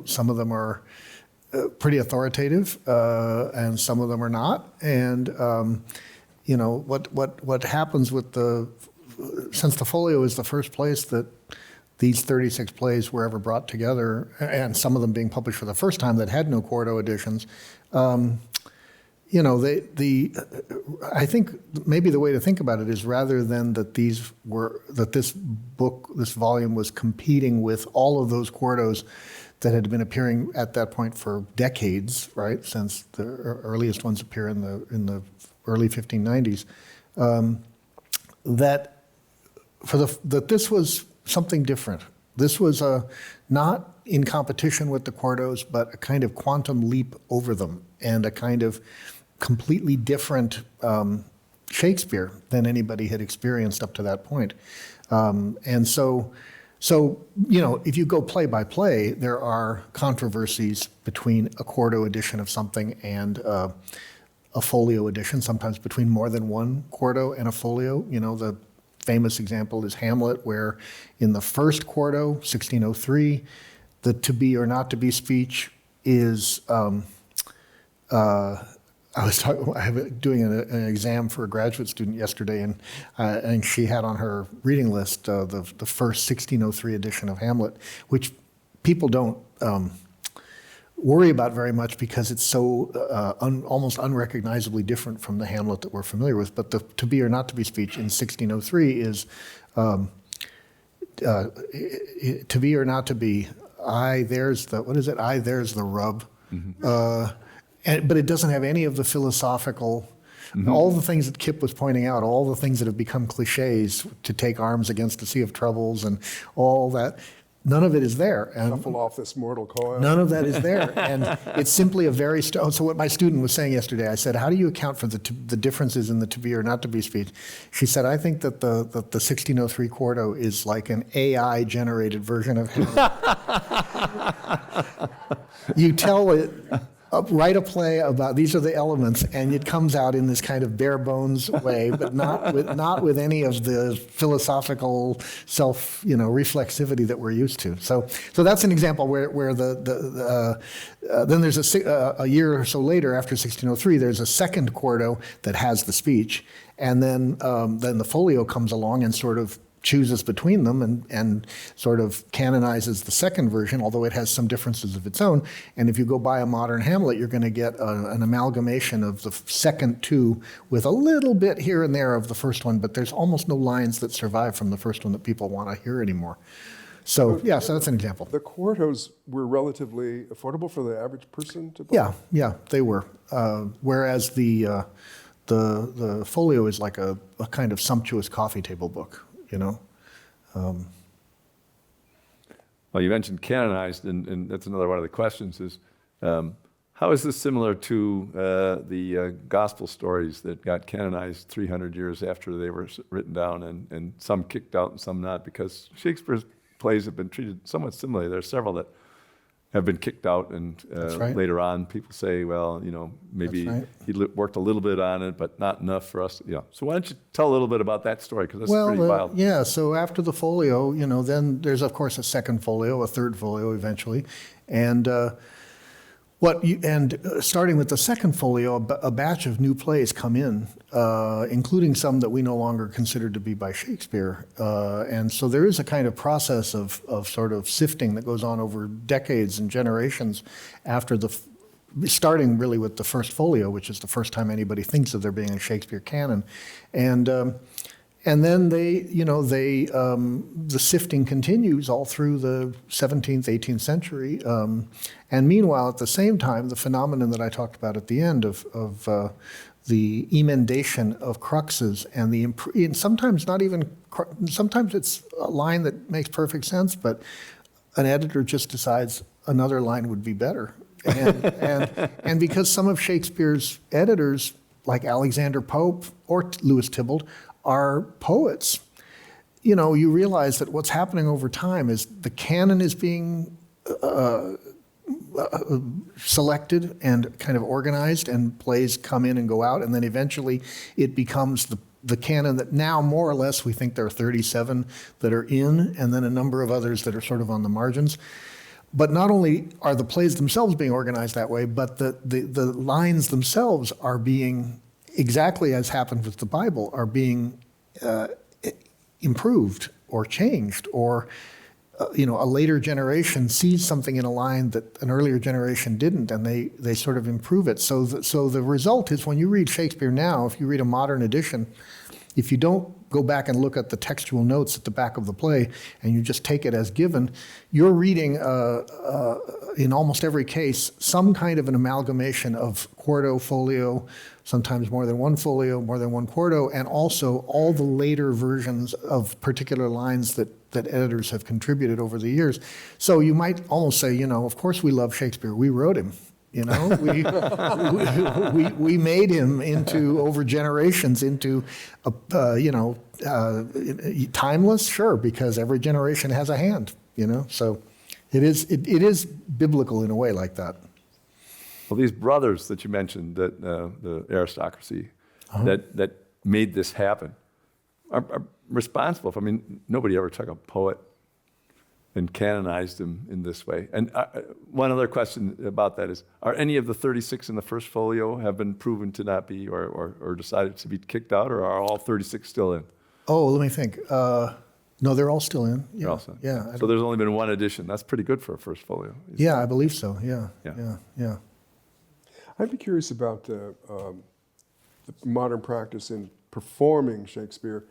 Some of them are pretty authoritative, and some of them are not. And what happens with since the folio is the first place that these 36 plays were ever brought together, and some of them being published for the first time that had no quarto editions. I think maybe the way to think about it is rather than that this volume was competing with all of those quartos that had been appearing at that point for decades, right? Since the earliest ones appear in the early 1590s, that this was something different. This was not in competition with the quartos, but a kind of quantum leap over them, and a kind of completely different Shakespeare than anybody had experienced up to that point. So, if you go play by play, there are controversies between a quarto edition of something and a folio edition, sometimes between more than one quarto and a folio. The famous example is Hamlet, where in the first quarto, 1603, the to be or not to be speech is, I was doing an exam for a graduate student yesterday, and she had on her reading list the first 1603 edition of Hamlet, which people don't worry about very much because it's so almost unrecognizably different from the Hamlet that we're familiar with. But the to be or not to be speech in 1603 is to be or not to be. There's the rub. Mm-hmm. But it doesn't have any of the philosophical, all the things that Kip was pointing out, all the things that have become cliches, to take arms against a sea of troubles and all that. None of it is there. And shuffle off this mortal coil. None of that is there. And it's simply a very, so what my student was saying yesterday, I said, how do you account for the differences in the to be or not to be speech? She said, I think that the 1603 quarto is like an AI generated version of Hamlet. You tell it, write a play about these are the elements, and it comes out in this kind of bare bones way, but not with any of the philosophical reflexivity that we're used to. So that's an example where then there's a year or so later, after 1603, there's a second quarto that has the speech, and then the folio comes along and sort of chooses between them and sort of canonizes the second version, although it has some differences of its own. And if you go buy a modern Hamlet, you're going to get an amalgamation of the second two with a little bit here and there of the first one, but there's almost no lines that survive from the first one that people want to hear anymore. So that's an example. The quartos were relatively affordable for the average person to buy? Yeah, they were. Whereas the folio is like a kind of sumptuous coffee table book. Well, you mentioned canonized, and that's another one of the questions is, how is this similar to the gospel stories that got canonized 300 years after they were written down, and some kicked out and some not, because Shakespeare's plays have been treated somewhat similarly. There are several that have been kicked out, and right. Later on people say, well, maybe right. he worked a little bit on it, but not enough for us. So why don't you tell a little bit about that story, because that's pretty wild. Yeah, so after the folio, then there's of course a second folio, a third folio eventually, and starting with the second folio, a batch of new plays come in, including some that we no longer consider to be by Shakespeare. And so there is a kind of process of sort of sifting that goes on over decades and generations after starting really with the first folio, which is the first time anybody thinks of there being a Shakespeare canon. And then the sifting continues all through the 17th, 18th century. And meanwhile, at the same time, the phenomenon that I talked about at the end of the emendation of cruxes and sometimes it's a line that makes perfect sense, but an editor just decides another line would be better. And because some of Shakespeare's editors, like Alexander Pope or Lewis Tybalt, are poets, you realize that what's happening over time is the canon is being selected and kind of organized, and plays come in and go out, and then eventually it becomes the canon that now more or less we think there are 37 that are in, and then a number of others that are sort of on the margins. But not only are the plays themselves being organized that way, but the lines themselves are being, exactly as happened with the Bible, are being improved or changed, or a later generation sees something in a line that an earlier generation didn't, and they sort of improve it. So the result is, when you read Shakespeare now, if you read a modern edition, if you don't go back and look at the textual notes at the back of the play and you just take it as given, you're reading, in almost every case, some kind of an amalgamation of quarto, folio, sometimes more than one folio, more than one quarto, and also all the later versions of particular lines that editors have contributed over the years. So you might almost say, of course we love Shakespeare. We wrote him. We made him into, over generations, into timeless, sure, because every generation has a hand. So it is biblical in a way like that. Well, these brothers that you mentioned, that the aristocracy that made this happen, are responsible for. I mean, nobody ever took a poet and canonized him in this way. And one other question about that is, are any of the 36 in the first folio have been proven to not be, or decided to be kicked out, or are all 36 still in? Oh, let me think. No, they're all still in. Yeah, They're all still in. Yeah. So there's only been one edition. That's pretty good for a first folio. Yeah, I believe so. Yeah. I'd be curious about the modern practice in performing Shakespeare.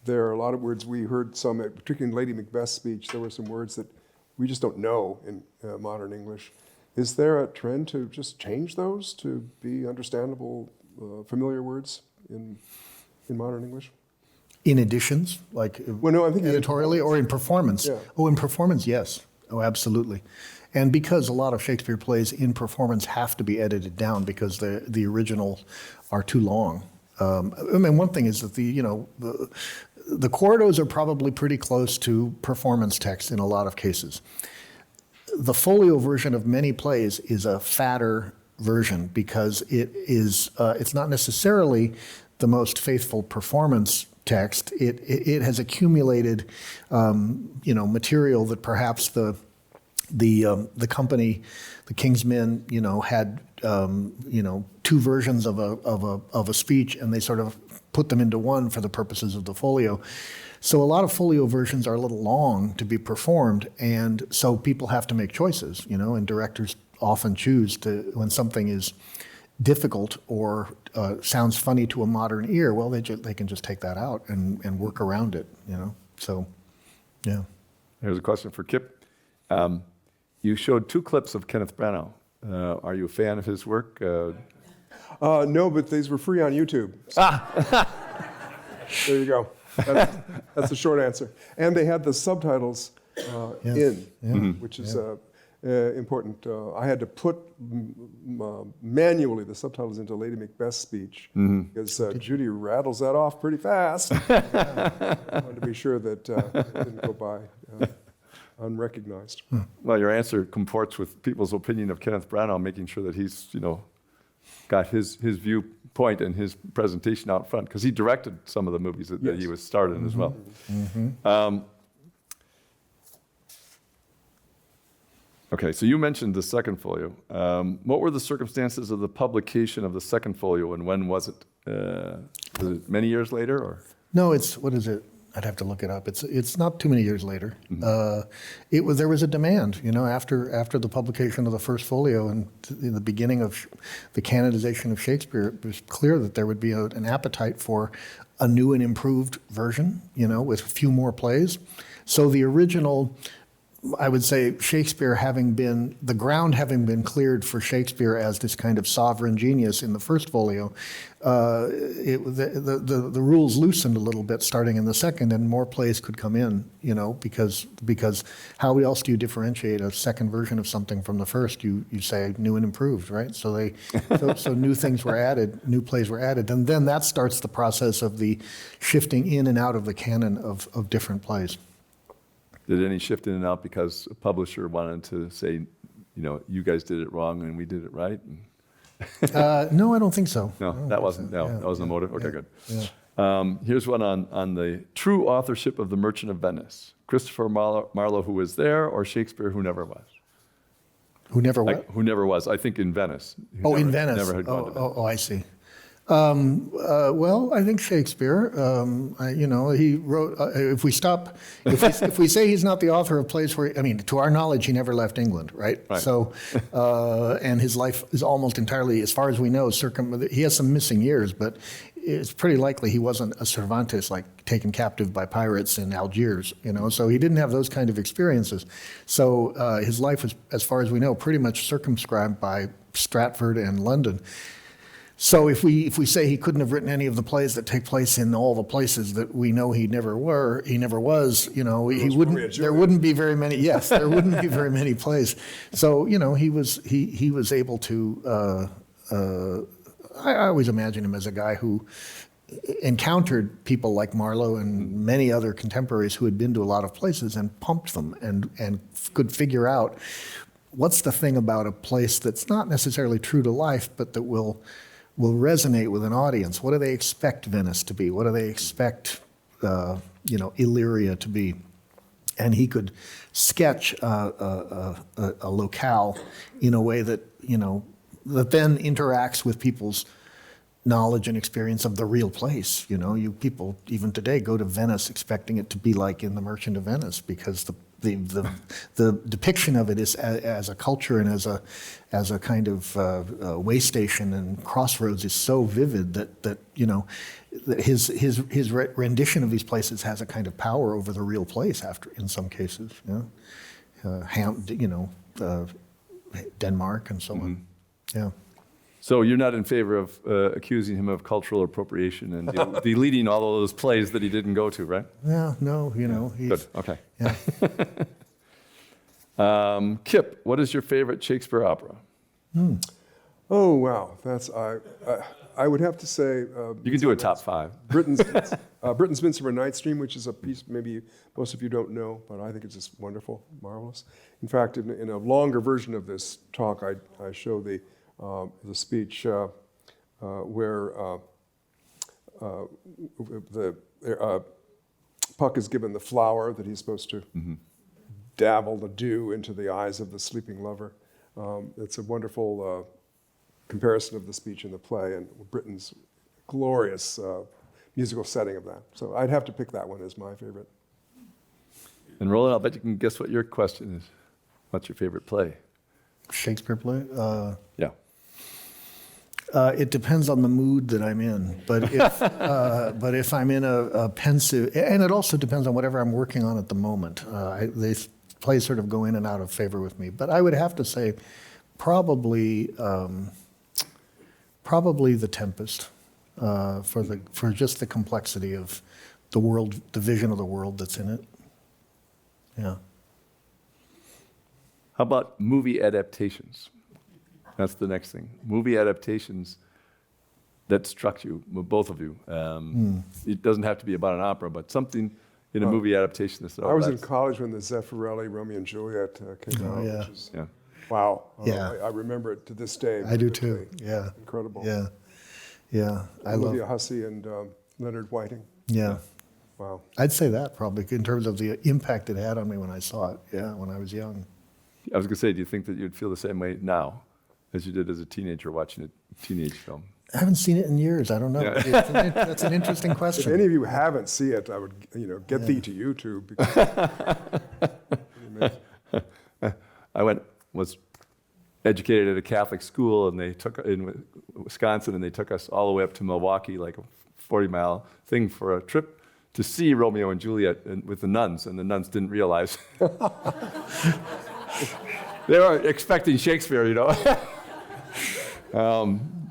There are a lot of words we heard some, particularly in Lady Macbeth's speech, there were some words that we just don't know in modern English. Is there a trend to just change those to be understandable, familiar words in modern English? In editions, like I think editorially, or in performance? Yeah. Oh, in performance, yes. Oh, absolutely. And because a lot of Shakespeare plays in performance have to be edited down because the originals are too long. One thing is that the quartos are probably pretty close to performance text in a lot of cases. The folio version of many plays is a fatter version because it's not necessarily the most faithful performance text. It has accumulated material that perhaps the company, the King's Men, had two versions of a speech, and they sort of put them into one for the purposes of the folio. So a lot of folio versions are a little long to be performed, and so people have to make choices, and directors often choose to, when something is difficult or sounds funny to a modern ear, well, they can just take that out and work around it, So, yeah. Here's a question for Kip. You showed 2 clips of Kenneth Branagh. Are you a fan of his work? No, but these were free on YouTube. There you go. That's the short answer. And they had the subtitles which is important. I had to put manually the subtitles into Lady Macbeth's speech because Judy rattles that off pretty fast. I wanted to be sure that it didn't go by unrecognized. Well, your answer comports with people's opinion of Kenneth Branagh, making sure that he's, got his viewpoint and his presentation out front, because he directed some of the movies that he was starred in as well. Okay, so you mentioned the second folio. What were the circumstances of the publication of the second folio, and when was it? Was it many years later, or? No, what is it? I'd have to look it up. It's not too many years later. There was a demand, after the publication of the first folio and in the beginning of the canonization of Shakespeare, it was clear that there would be an appetite for a new and improved version, with a few more plays. So the original, I would say, Shakespeare the ground having been cleared for Shakespeare as this kind of sovereign genius in the first folio, the rules loosened a little bit starting in the second, and more plays could come in, because how else do you differentiate a second version of something from the first? You say new and improved, right? So so new things were added, new plays were added, and then that starts the process of the shifting in and out of the canon of different plays. Did any shift in and out because a publisher wanted to say, you guys did it wrong and we did it right? No, I don't think so. No, that wasn't the motive. Okay, good. Here's one on the true authorship of The Merchant of Venice. Christopher Marlowe, who was there, or Shakespeare, who never was? Who never what? Who never was, I think in Venice. Oh, in Venice. Never had gone to Venice. I see. Well, I think Shakespeare. He wrote. If we say he's not the author of plays where, to our knowledge, he never left England, right? So, and his life is almost entirely, as far as we know, he has some missing years, but it's pretty likely he wasn't a Cervantes, like taken captive by pirates in Algiers, so he didn't have those kind of experiences. So his life was, as far as we know, pretty much circumscribed by Stratford and London. So if we say he couldn't have written any of the plays that take place in all the places that we know he never was, he wouldn't. There wouldn't be very many. Yes, there wouldn't be very many plays. So he was able to. I always imagine him as a guy who encountered people like Marlowe and many other contemporaries who had been to a lot of places and pumped them and could figure out what's the thing about a place that's not necessarily true to life, but that will resonate with an audience. What do they expect Venice to be? What do they expect, Illyria to be? And he could sketch a locale in a way that, that then interacts with people's knowledge and experience of the real place. You people even today go to Venice expecting it to be like in The Merchant of Venice, because the depiction of it is as a culture and as a kind of way station and crossroads is so vivid that his rendition of these places has a kind of power over the real place after, in some cases. Denmark and so on. Yeah. So you're not in favor of accusing him of cultural appropriation and deleting all of those plays that he didn't go to, right? Yeah, no, he's... Good, okay. Yeah. Kip, what is your favorite Shakespeare opera? Oh, wow. That's, I would have to say... you can do a top 5. Britain's Midsummer Night's Dream, which is a piece maybe most of you don't know, but I think it's just wonderful, marvelous. In fact, in a longer version of this talk, I show the speech where Puck is given the flower that he's supposed to dabble the dew into the eyes of the sleeping lover. It's a wonderful comparison of the speech in the play and Britain's glorious musical setting of that. So I'd have to pick that one as my favorite. And Roland, I'll bet you can guess what your question is. What's your favorite play? Shakespeare play? Yeah. It depends on the mood that I'm in, but if I'm in a pensive, and it also depends on whatever I'm working on at the moment. These plays sort of go in and out of favor with me, but I would have to say probably The Tempest, for just the complexity of the world, the vision of the world that's in it. Yeah. How about movie adaptations? That's the next thing. Movie adaptations that struck you, both of you. It doesn't have to be about an opera, but something in a movie adaptation. I was in college when the Zeffirelli Romeo and Juliet came out. Yeah. Which is, wow. Yeah. I remember it to this day. I do too. Yeah. Incredible. Yeah. Yeah. Olivia Hussey and Leonard Whiting. Yeah. Wow. I'd say that probably in terms of the impact it had on me when I saw it. Yeah, when I was young. I was going to say, do you think that you'd feel the same way now as you did as a teenager watching a teenage film? I haven't seen it in years. I don't know. Yeah. That's an interesting If question. any of you haven't seen it, I would get thee to YouTube. I was educated at a Catholic school, and they took in Wisconsin, and they took us all the way up to Milwaukee, like a 40-mile thing for a trip to see Romeo and Juliet with the nuns, and the nuns didn't realize. They were expecting Shakespeare,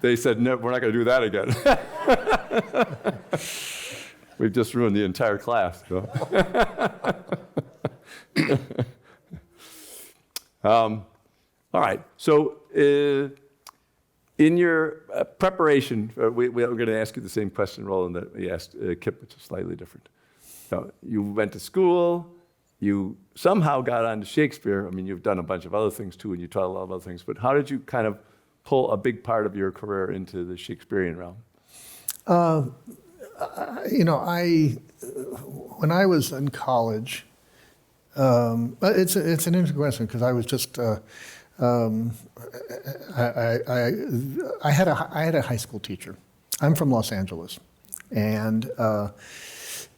They said, no, we're not going to do that again. We've just ruined the entire class. All right. So in your preparation, we're going to ask you the same question, Roland, that we asked Kip, which is slightly different. So you went to school. You somehow got onto Shakespeare. I mean, you've done a bunch of other things too, and you taught a lot of other things. But how did you kind of pull a big part of your career into the Shakespearean realm? when I was in college, but it's an interesting question because I was just I had a high school teacher. I'm from Los Angeles, and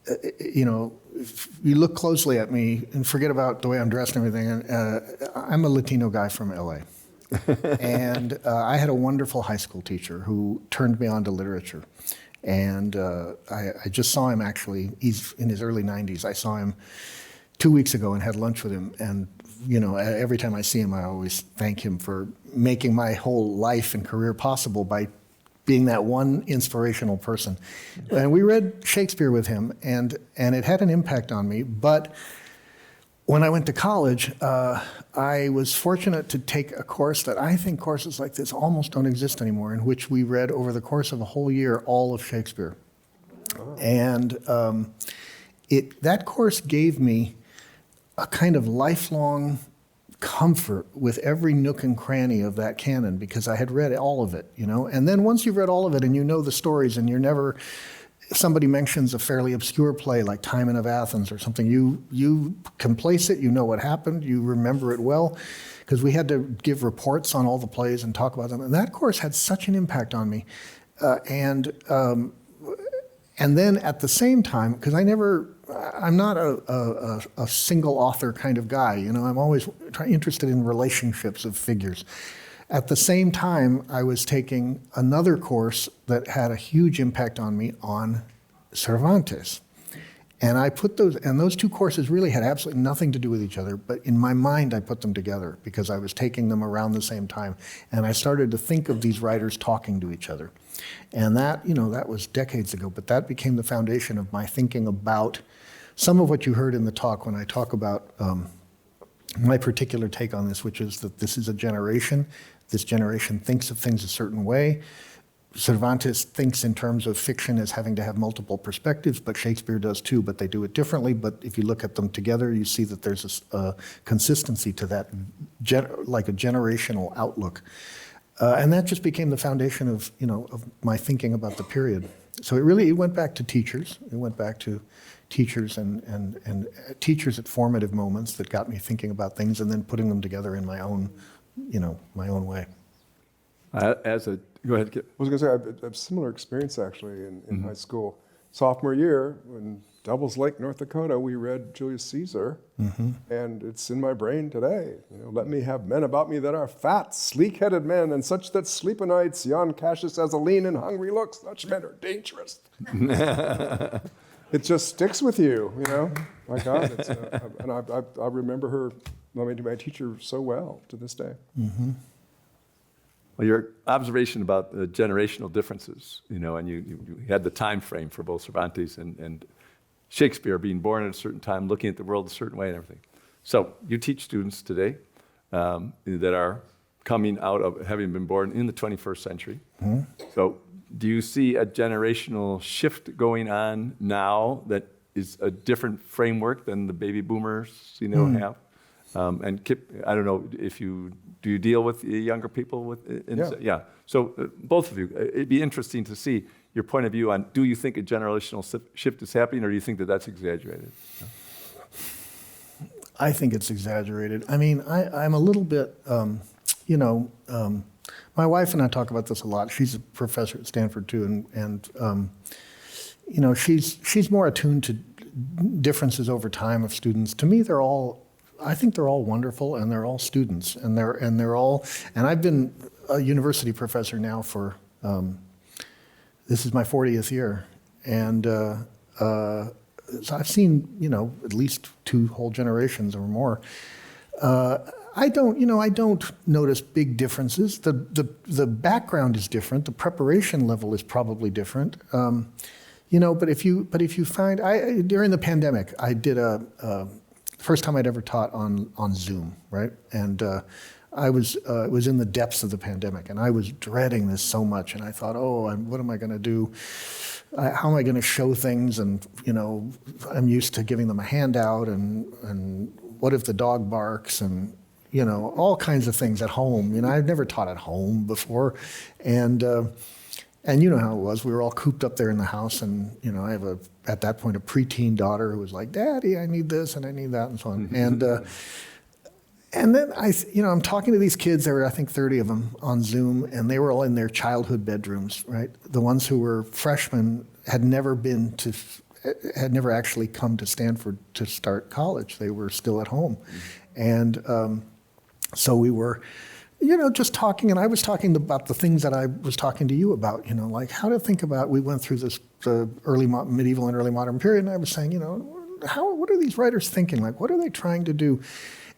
if you look closely at me and forget about the way I'm dressed and everything, I'm a Latino guy from LA. And I had a wonderful high school teacher who turned me on to literature. And I just saw him actually, he's in his early 90s. I saw him 2 weeks ago and had lunch with him. And, every time I see him, I always thank him for making my whole life and career possible by being that one inspirational person. And we read Shakespeare with him, and it had an impact on me. But when I went to college, I was fortunate to take a course that I think courses like this almost don't exist anymore, in which we read over the course of a whole year all of Shakespeare. Oh. And that course gave me a kind of lifelong comfort with every nook and cranny of that canon because I had read all of it, And then once you've read all of it and you know the stories and you're never... Somebody mentions a fairly obscure play like Timon of Athens or something, you can place it, you know what happened, you remember it well, because we had to give reports on all the plays and talk about them. And that course had such an impact on me. And then at the same time, because I'm not a single author kind of guy, I'm always interested in relationships of figures. At the same time, I was taking another course that had a huge impact on me on Cervantes. And I put those two courses really had absolutely nothing to do with each other, but in my mind I put them together because I was taking them around the same time. And I started to think of these writers talking to each other. And that was decades ago, but that became the foundation of my thinking about some of what you heard in the talk when I talk about my particular take on this, which is that this is a generation. This generation thinks of things a certain way. Cervantes thinks in terms of fiction as having to have multiple perspectives, but Shakespeare does too, but they do it differently. But if you look at them together, you see that there's a consistency to that, like a generational outlook. And that just became the foundation of my thinking about the period. So it went back to teachers. It went back to teachers and teachers at formative moments that got me thinking about things and then putting them together in my own way. Go ahead, Kip. I was going to say, I have a similar experience actually in high school. Sophomore year, in Devils Lake, North Dakota, we read Julius Caesar, and it's in my brain today. Let me have men about me that are fat, sleek-headed men, and such that sleep o' nights. Yon Cassius has a lean and hungry look. Such men are dangerous. It just sticks with you, My God, and I remember her, my teacher so well to this day. Mm-hmm. Well, your observation about the generational differences, and you had the time frame for both Cervantes and Shakespeare being born at a certain time, looking at the world a certain way and everything. So you teach students today that are coming out of having been born in the 21st century. Mm-hmm. So do you see a generational shift going on now that is a different framework than the baby boomers, have? And Kip, I don't know if do you deal with younger people yeah. So both of you, it'd be interesting to see your point of view on, do you think a generational shift is happening, or do you think that that's exaggerated? I think it's exaggerated. I mean, I'm a little bit, my wife and I talk about this a lot. She's a professor at Stanford too, and she's more attuned to differences over time of students. To me, I think they're all wonderful, and they're all students, and I've been a university professor now for this is my 40th year, and so I've seen at least 2 whole generations or more. I don't notice big differences. The background is different. The preparation level is probably different. But if you find during the pandemic, I did first time I'd ever taught on Zoom, right? And it was in the depths of the pandemic, and I was dreading this so much. And I thought, what am I going to do? How am I going to show things? And I'm used to giving them a handout, and what if the dog barks? And all kinds of things at home. I've never taught at home before, and And you know how it was. We were all cooped up there in the house, and I have at that point a preteen daughter who was like, "Daddy, I need this and I need that," and so on. And then I'm talking to these kids. There were, I think, 30 of them on Zoom, and they were all in their childhood bedrooms. Right, the ones who were freshmen had never actually come to Stanford to start college. They were still at home, and so we were. Just talking, and I was talking about the things that I was talking to you about, like how to think about, we went through the medieval and early modern period, and I was saying, what are these writers thinking? Like, what are they trying to do?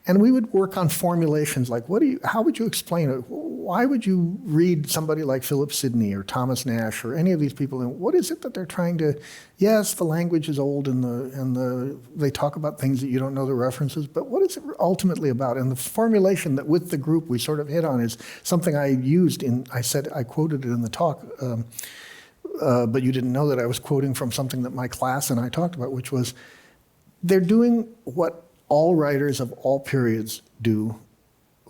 And we would work on formulations like, how would you explain it? Why would you read somebody like Philip Sidney or Thomas Nash or any of these people? And what is it that they're trying to, yes, the language is old and they talk about things that you don't know the references, but what is it ultimately about? And the formulation that with the group we sort of hit on is something I used I quoted it in the talk, but you didn't know that I was quoting from something that my class and I talked about, which was, they're doing what all writers of all periods do,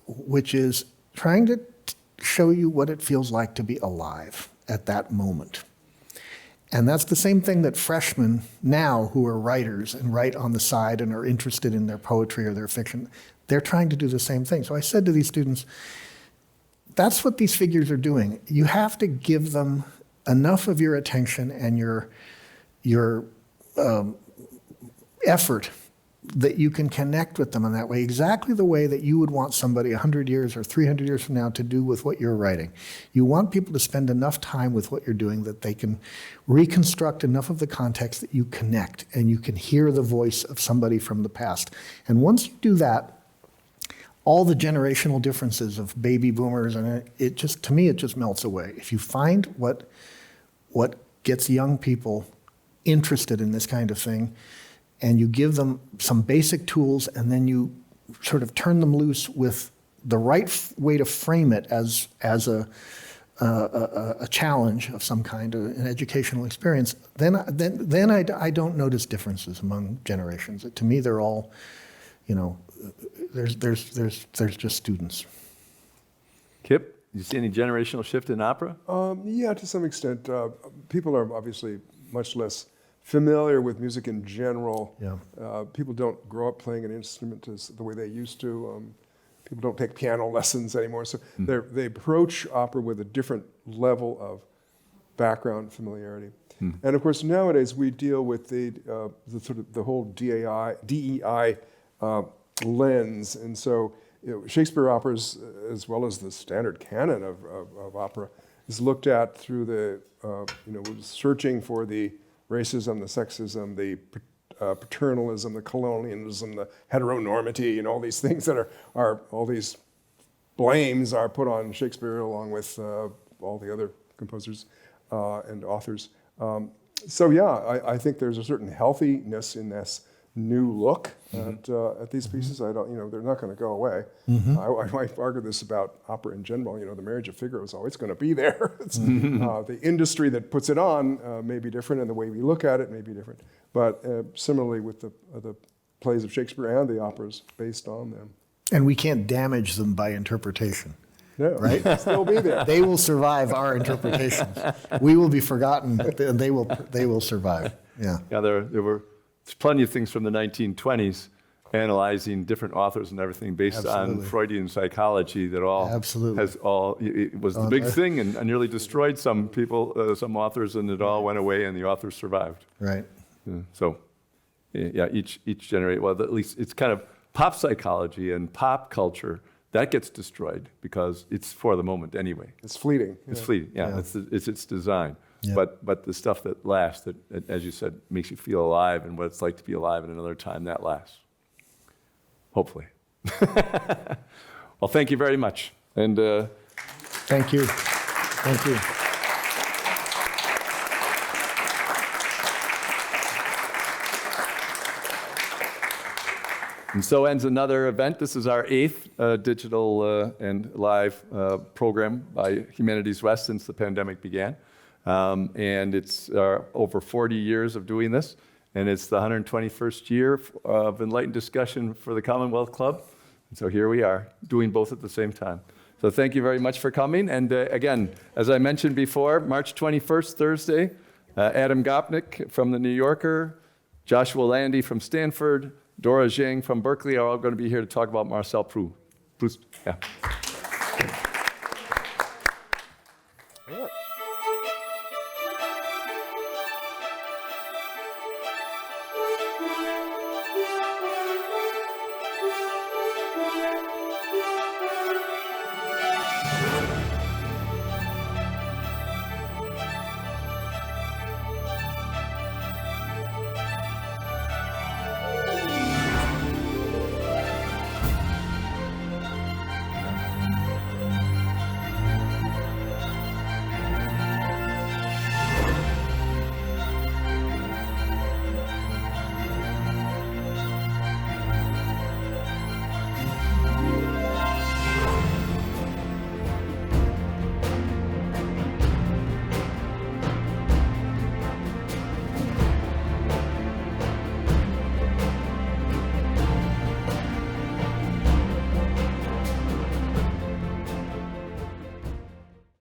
which is trying to show you what it feels like to be alive at that moment. And that's the same thing that freshmen now who are writers and write on the side and are interested in their poetry or their fiction, they're trying to do the same thing. So I said to these students, that's what these figures are doing. You have to give them enough of your attention and your effort that you can connect with them in that way, exactly the way that you would want somebody 100 years or 300 years from now to do with what you're writing. You want people to spend enough time with what you're doing that they can reconstruct enough of the context that you connect and you can hear the voice of somebody from the past. And once you do that, all the generational differences of baby boomers, and to me, it just melts away. If you find what gets young people interested in this kind of thing, and you give them some basic tools, and then you sort of turn them loose with the right way to frame it as a challenge of some kind, an educational experience, then I don't notice differences among generations. To me, they're all, there's just students. Kip, you see any generational shift in opera? Yeah, to some extent. People are obviously much less familiar with music in general. Yeah. People don't grow up playing an instrument the way they used to. People don't take piano lessons anymore. So they approach opera with a different level of background familiarity. And of course, nowadays we deal with the sort of the whole DEI lens. And so Shakespeare operas, as well as the standard canon of opera, is looked at through the, searching for the racism, the sexism, the paternalism, the colonialism, the heteronormity, and all these things that are all these blames are put on Shakespeare along with all the other composers and authors. So yeah, I think there's a certain healthiness in this new look at these pieces. I don't, they're not going to go away. I might argue this about opera in general. The Marriage of Figaro is always going to be there. The industry that puts it on may be different, and the way we look at it may be different. But similarly with the plays of Shakespeare and the operas based on them. And we can't damage them by interpretation. No, right? They'll still be there. They will survive our interpretations. We will be forgotten, but they will survive. Yeah. Yeah, there were plenty of things from the 1920s analyzing different authors and everything based on Freudian psychology that all it was the big thing and nearly destroyed some people, some authors, and it all went away and the authors survived. Right. So, yeah, each generation, well, at least it's kind of pop psychology and pop culture that gets destroyed because it's for the moment anyway. It's fleeting. It's fleeting. Yeah, it's its design. Yeah. But the stuff that lasts, that, as you said, makes you feel alive and what it's like to be alive in another time, that lasts. Hopefully. Well, thank you very much. And thank you. Thank you. And so ends another event. This is our 8th digital and live program by Humanities West since the pandemic began. And it's over 40 years of doing this. And it's the 121st year of enlightened discussion for the Commonwealth Club. And so here we are, doing both at the same time. So thank you very much for coming. And again, as I mentioned before, March 21st, Thursday, Adam Gopnik from The New Yorker, Joshua Landy from Stanford, Dora Zhang from Berkeley are all going to be here to talk about Marcel Proust. Yeah.